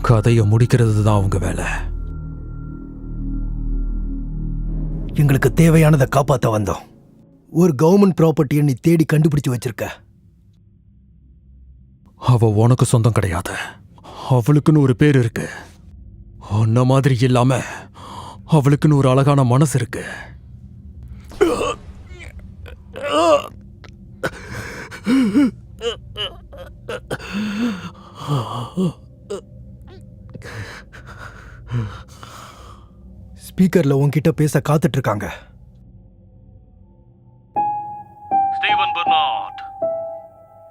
கதையை முடிக்கிறது தான் அவங்க வேலை. எங்களுக்கு தேவையானதை காப்பாற்ற வந்தோம். ஒரு கவர்மெண்ட் ப்ராப்பர்ட்டியை நீ தேடி கண்டுபிடிச்சு வச்சிருக்க. அவ உனக்கு சொந்தம் கிடையாது. அவளுக்குன்னு ஒரு பேர் இருக்கு. உன்ன மாதிரி இல்லாம அவளுக்குன்னு ஒரு அழகான மனசு இருக்கு. ஸ்பீக்கர்ல உன்கிட்ட பேச காத்துட்டு இருக்காங்க. ஸ்டீவன் பெர்னார்ட்,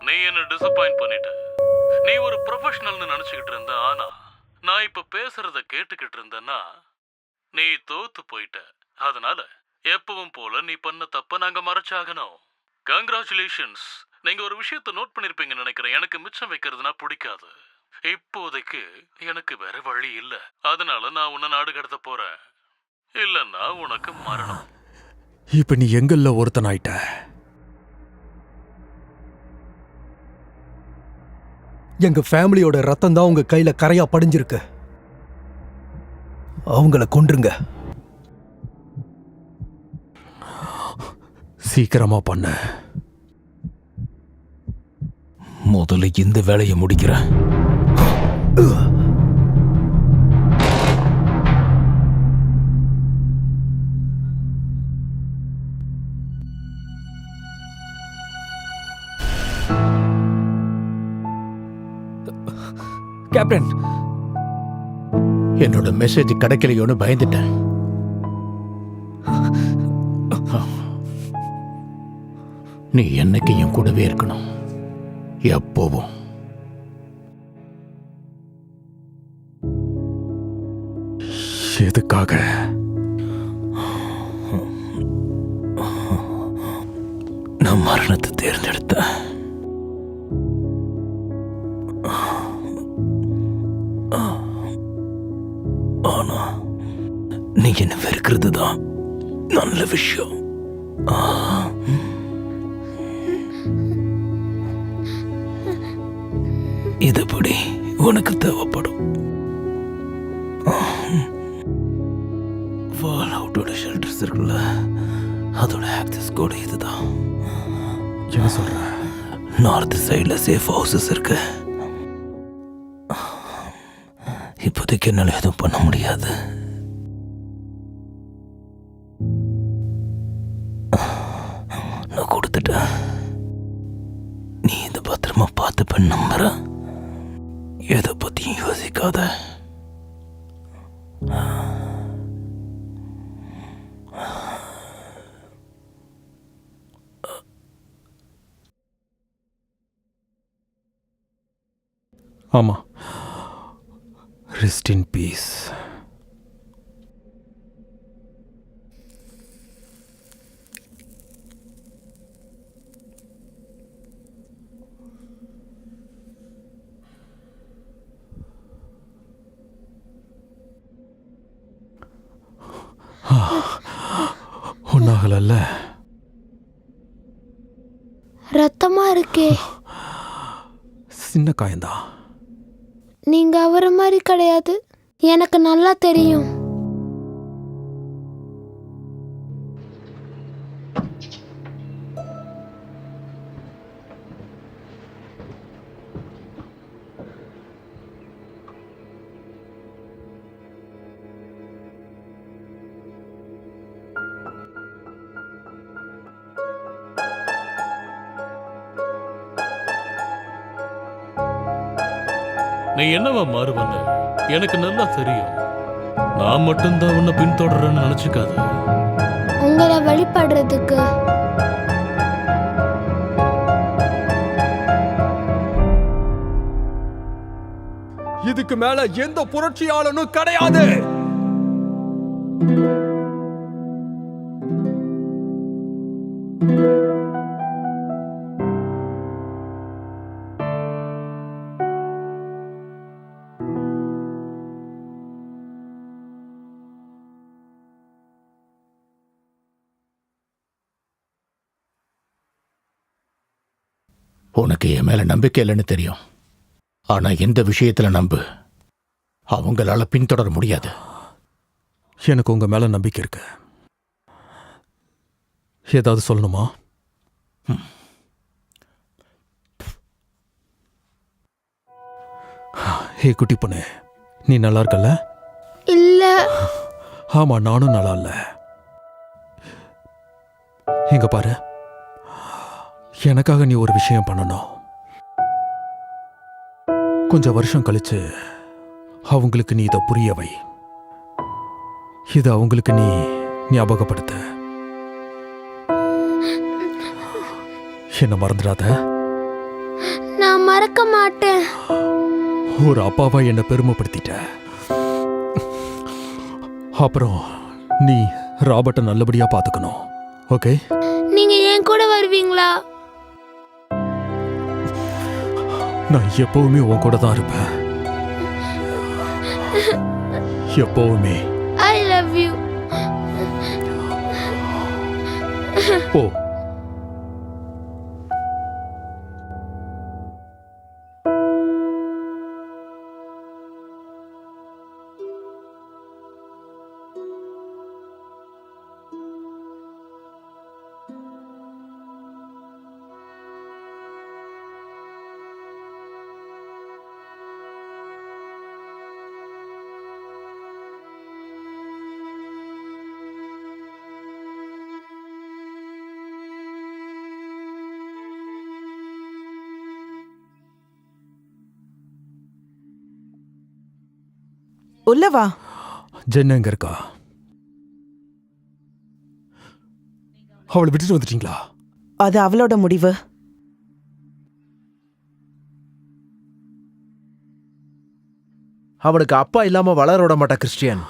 நீ என்ன டிசப்பாயிண்ட் பண்ணிட்ட. நீ ஒரு ப்ரொஃபஷனல்னு நினைச்சுக்கிட்டு இருந்த, ஆனா நான் இப்ப பேசுறத கேட்டுக்கிட்டு இருந்தேன்னா நீ தோத்து போயிட்ட. அதனால எப்பவும் போல நீ பண்ண தப்ப நாங்க மறைச்சாகணும். கங்க்ராச்சுலேஷன்ஸ். நீங்க ஒரு விஷயத்தை நோட் பண்ணிருப்பீங்கன்னு நினைக்கிறேன். எனக்கு மிச்சம் வைக்கிறதுனா பிடிக்காது. இப்போதைக்கு எனக்கு வேற வழி இல்ல. அதனால நான் உன்னை நாடு கடத்த போறேன். இல்லன்னா உனக்கு மரணம். இப்ப நீ எங்கல்ல ஒருத்தனாயிட்ட. எங்க ஃபேமிலியோட ரத்தம் தான் உங்க கையில கரையா படிஞ்சிருக்கு. அவங்கள கொன்றுங்க. சீக்கிரமா பண்ண. முதல்ல இந்த வேலையை முடிக்கிறேன். கேப்டன், என்னோட மெசேஜ் கிடைக்கலையோன்னு பயந்துட்டேன். நீ என்னைக்கு என் கூடவே இருக்கணும், எப்போவும். எதுக்காக? நான் மரணத்தை தேர்ந்தெடுத்தேன். ஆனா நீ என்ன வெறுக்கிறது தான் நல்ல விஷயம். இதுபடி உனக்கு தேவைப்படும். ஃபால் அவுட்டோட ஷெல்டர்ஸ் இருக்குல்ல, அதோட ஆக்சஸ் கோடு இதுதான். என்ன சொல்ற? நார்த் சைடில் சேஃப் ஹவுசஸ் இருக்கு. இப்போதைக்கு என்னால் எதுவும் பண்ண முடியாது. நான் கொடுத்துட்டேன். நீ இதை பத்திரமா பார்த்துப்பேன்னு நம்புறேன். எதை பத்தியும் யோசிக்காத. ஆமா. Rest in peace. ஒன்னாகல. ரத்தமா இருக்கே. சின்ன காயந்தான். நீங்க அவரை மாதிரி கிடையாது, எனக்கு நல்லா தெரியும். நீ என்னவா மாறுவன்னு எனக்கு நல்லா தெரியும். நான் மட்டும்தான் உன்னை பின்தொடர்றேன்னு நினைச்சுக்காத. உங்களை வழிபடுறதுக்கு இதுக்கு மேல எந்த புரட்சியாளனும் கிடையாது. உனக்கு என் மேல நம்பிக்கை இல்லைன்னு தெரியும். ஆனா எந்த விஷயத்துல நம்பு, அவங்களால பின்தொடர முடியாது. எனக்கு உங்க மேல நம்பிக்கை இருக்கு. ஏதாவது சொல்லணுமா? ஹே குட்டி பொண்ணு, நீ நல்லா இருக்கல்ல? இல்ல. ஆமா, நானும் நல்லா இல்ல. இங்க பாரு, எனக்காக நீ ஒரு விஷயம் பண்ணணும். கொஞ்சம் வருஷம் கழிச்சு அவங்களுக்கு நீ இதை புரிய வை. இதை அவங்களுக்கு நீ ஞாபகப்படுத்த. என்ன மறந்துடாத. நான் மறக்க மாட்டேன். ஒரு அப்பாவா என்ன பெருமைப்படுத்திட்ட. அப்புறம் நீ ராபர்ட்டை நல்லபடியா பாத்துக்கணும். ஓகே? நீங்க என் கூட வருவீங்களா? நான் எப்பவுமே உன் கூட தான் இருப்பேன். எப்பவுமே. I love you. போ. உள்ளவா. ஜென் எங்க இருக்கா? அவளை விட்டுட்டு வந்துட்டீங்களா? அது அவளோட முடிவு. அவனுக்கு அப்பா இல்லாம வளர விட மாட்டா கிறிஸ்டியன்.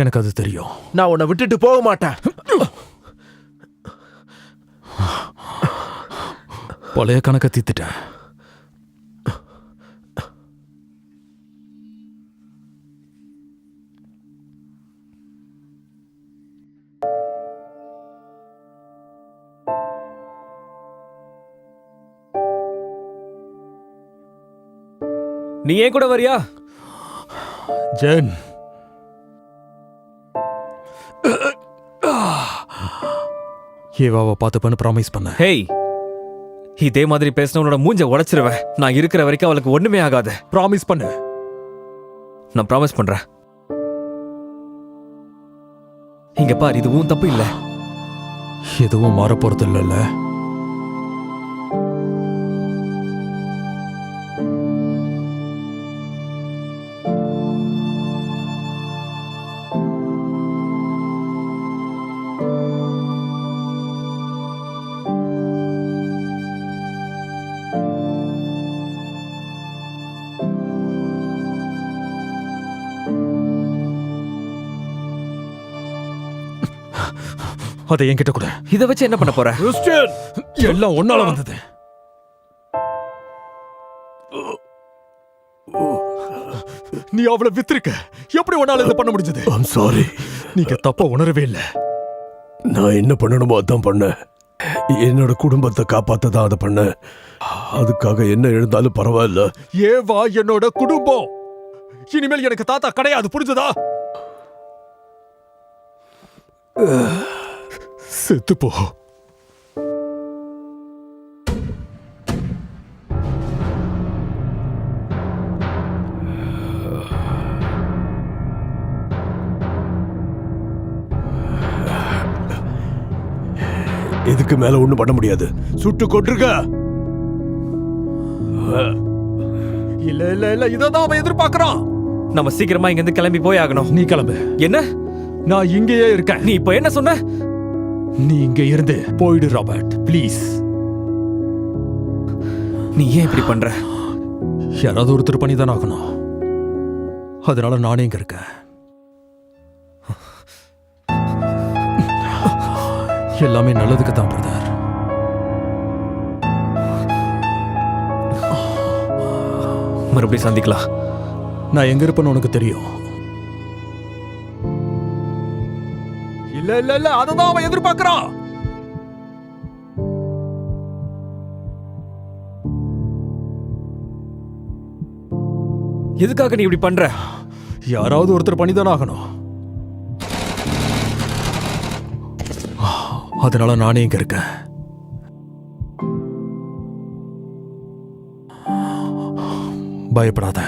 எனக்கு அது தெரியும். நான் உன்னை விட்டுட்டு போக மாட்டேன். பழைய கணக்கை தீர்த்துட்டேன். நீ ஏன் கூட வரியா? ஜென், ஏவாவை பார்த்துப்பேன்னு ப்ராமிஸ் பண்ண. ஹேய், இதே மாதிரி பேசினவனோட மூஞ்ச உடைச்சிருவேன். நான் இருக்கிற வரைக்கும் அவளுக்கு ஒண்ணுமே ஆகாது. ப்ராமிஸ் பண்ணு. நான் ப்ராமிஸ் பண்றேன். இங்க பார், இது உன் தப்பு இல்ல. எதுவும் மாற போறது இல்லைல்ல? அதை என்கிட்ட கூட. இதை வச்சு என்ன பண்ண போற? எல்லாம் ஒன்னால வந்தது. நீ அவளை வித்திருக்க. எப்படி ஒன்னால இதை பண்ண முடிஞ்சது? I'm sorry. நீங்க தப்பா உணரவே இல்லை. நான் என்ன பண்ணணுமோ அதான் பண்ணேன். என்னோட குடும்பத்தை காப்பாத்த தான் அதை பண்ணேன். அதுக்காக என்ன எழுந்தாலும் பரவாயில்ல. ஏவா என்னோட குடும்பம். இனிமேல் எனக்கு தாத்தா கிடையாது, புரிஞ்சதா? செத்து போ. இதுக்கு மேல ஒண்ணும் பண்ண முடியாது. சுட்டு கொண்டிருக்க. இல்ல இல்ல இல்ல, இதான் அவன் எதிர்பார்க்கறான். நம்ம சீக்கிரமா இங்க இருந்து கிளம்பி போய் ஆகணும். நீ கிளம்பு. என்ன? நான் இங்கேயே இருக்கேன். நீ இப்ப என்ன சொன்ன? நீ இங்க இருந்து போயிடு ராபர்ட், ப்ளீஸ். நீ ஏன் இப்படி பண்ற? யாராவது ஒருத்தர் பண்ணி தான் ஆகணும். அதனால நானே இங்க இருக்கேன். எல்லாமே நல்லதுக்கு தான் பிரதர். மறுபடியும் சந்திக்கலாம். நான் எங்க இருப்பேன்னு உனக்கு தெரியும். இல்ல இல்ல இல்ல, அததான் அவன் எதிர்பார்க்கறான். எதுக்காக நீ இப்படி பண்ற? யாராவது ஒருத்தர் பண்ணிதான் ஆகணும். அதனால நானே இங்க இருக்கேன். பயப்படாத.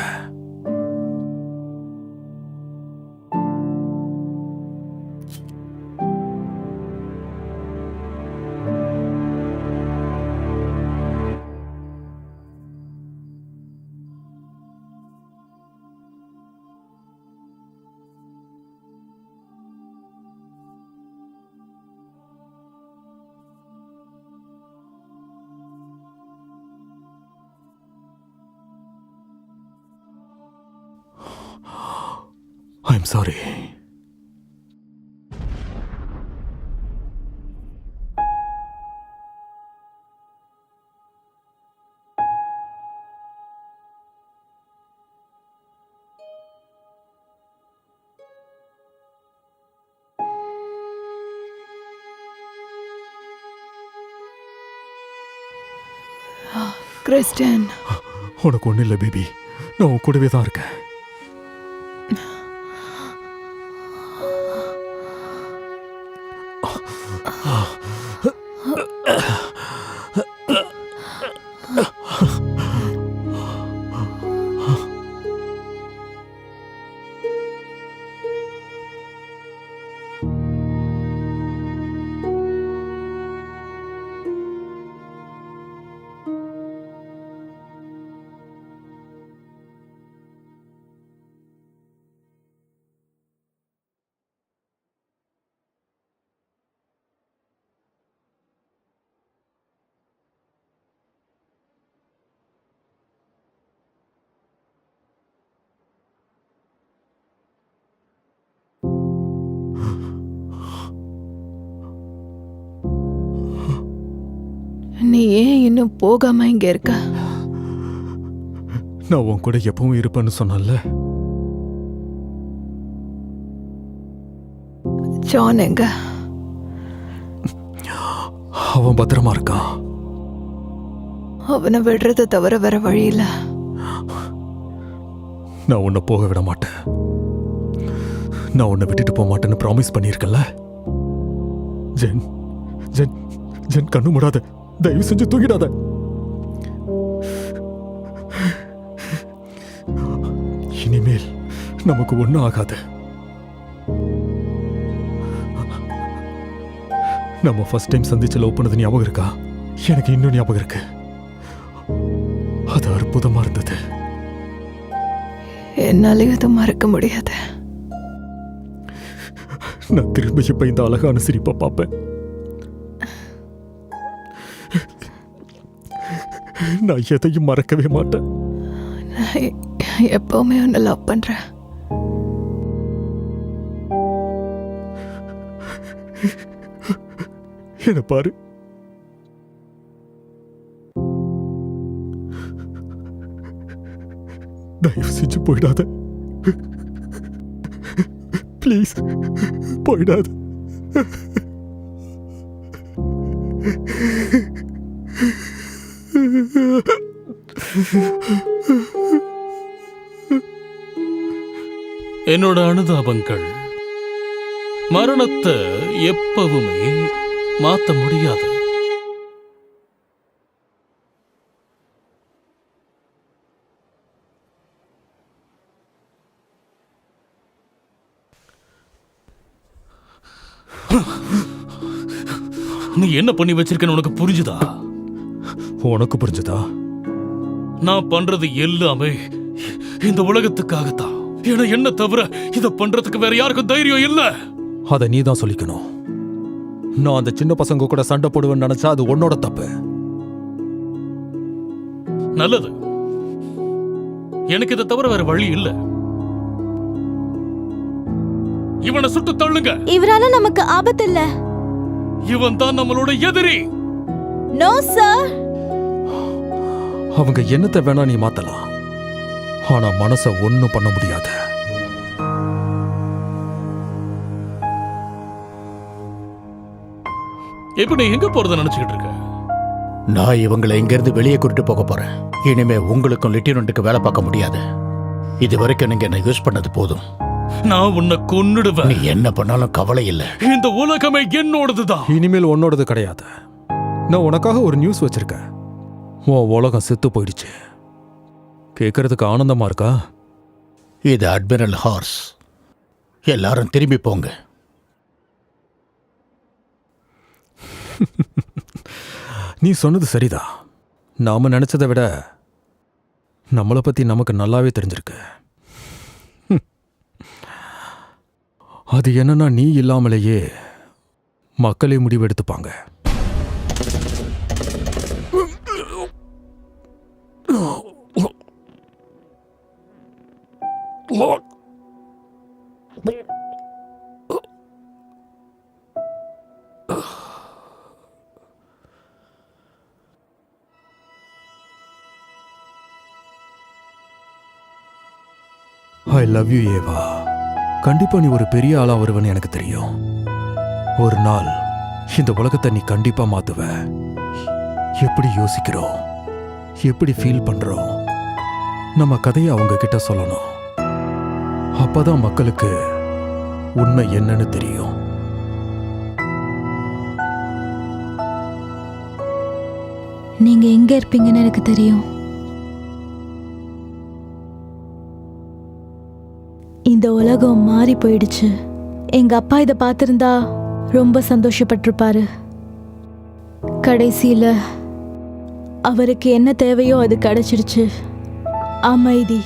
I'm sorry. கிறிஸ்டியன், உனக்கு ஒன்றும் இல்லை பேபி, நான் உன் கூடவே தான் இருக்கேன். நீ ஏன் இன்னும் போகாம இங்க இருக்க? நான் உன் கூட எப்பவும் இருப்பேன்னு சொன்னல. ஜான் எங்க? அவன் பத்திரமா இருக்கான். அவனை விடுறத தவிர வேற வழி இல்ல. நான் உன்னை போக விட மாட்டேன். நான் உன்னை விட்டுட்டு போக மாட்டேன்னு ப்ராமிஸ் பண்ணியிருக்கல. ஜென் ஜென் ஜென், கண்ணு மூடாத, தயவு செஞ்சு தூங்கிடாத. இனிமேல் நமக்கு ஒன்றும் ஆகாது. நம்ம ஃபர்ஸ்ட் டைம் சந்திச்சு லவ் பண்ணது ஞாபகம் இருக்கா? எனக்கு இன்னும் ஞாபகம் இருக்கு. அது அற்புதமா இருந்தது. என்னால எதுவும் மறக்க முடியாது. நான் திரும்ப இப்ப இந்த அழகான சிரிப்பை பார்ப்பேன். நான் எதையும் மறக்கவே மாட்டேன். நான் எப்பவுமே உன்னை லவ் பண்றேன். என்ன பாரு, தயவு செஞ்சு போயிடாத ப்ளீஸ், போயிடாத. என்னோட அனுதாபங்கள் மரணத்தை எப்பவுமே மாத்த முடியாது. நீ என்ன பண்ணி வச்சிருக்கன்னு உனக்கு புரிஞ்சுதா? உனக்கு புரிஞ்சுதா? நான் பண்றது எல்லாமே இந்த உலகத்துக்காகத்தான். ஏன்னா என்ன தவிர இத பண்றதுக்கு வேற யாருக்கும் தைரியம் இல்ல. அதை நீ தான் சொல்லிக்கணும். நான் அந்த சின்ன பசங்க கூட சண்டை போடுவேன்னு நினைச்சா அது உன்னோட தப்பு. நல்லது, எனக்கு இதை தவிர வேற வழி இல்ல. இவனை சுட்டு தள்ளுங்க. இவரால நமக்கு ஆபத்து இல்ல. இவன் தான் நம்மளோட எதிரி. No sir. அவங்க என்னத்தை வேணா நீ மாத்தலாம், ஆனா மனச ஒண்ணும் பண்ண முடியாது. இப்ப நீ எங்க போறத நினைச்சுக்கிட்டு இருக்க? நான் இவங்களை இங்கிருந்து வெளியே கூட்டிட்டு போக போறேன். இனிமே உங்களுக்கும் லெப்டினன்ட்டுக்கு வேலை பார்க்க முடியாது. இது வரைக்கும் நீங்க என்ன யூஸ் பண்ணது போதும். நான் உன்னை கொன்னுடுவேன். நீ என்ன பண்ணாலும் கவலை இல்லை. இந்த உலகமே என்னோடதுதான். இனிமேல் உன்னோடது கிடையாது. நான் உனக்காக ஒரு நியூஸ் வச்சிருக்கேன். உன் உலகம் செத்து போயிடுச்சு. கேட்கறதுக்கு ஆனந்தமா இருக்கா? இது அட்மிரல் ஹார்ஸ். எல்லாரும் திரும்பி போங்க. நீ சொன்னது சரிதான். நாம நினைச்சதை விட நம்மளை பத்தி நமக்கு நல்லாவே தெரிஞ்சிருக்கு. அது என்னன்னா, நீ இல்லாமலேயே மக்களே முடிவெடுத்துப்பாங்க. ஐ லவ் யூ ஏவா. கண்டிப்பா நீ ஒரு பெரிய ஆளா வருவன்னு எனக்கு தெரியும். ஒரு நாள் இந்த உலகத்தை நீ கண்டிப்பா மாத்துவ. எப்படி யோசிக்கிறோம், எப்படி ஃபீல் பண்றோம், நம்ம கதையை அவங்க கிட்ட சொல்லணும். அப்பதான் மக்களுக்கு உண்மை என்னன்னு தெரியும். நீங்க எங்க இருப்பீங்கன்னு எனக்கு தெரியும். இந்த உலகம் மாறி போயிடுச்சு. எங்க அப்பா இதை பார்த்திருந்தா ரொம்ப சந்தோஷப்பட்டிருப்பாரு. கடைசியில அவருக்கு என்ன தேவையோ அது கிடைச்சிருச்சு. அமைதி,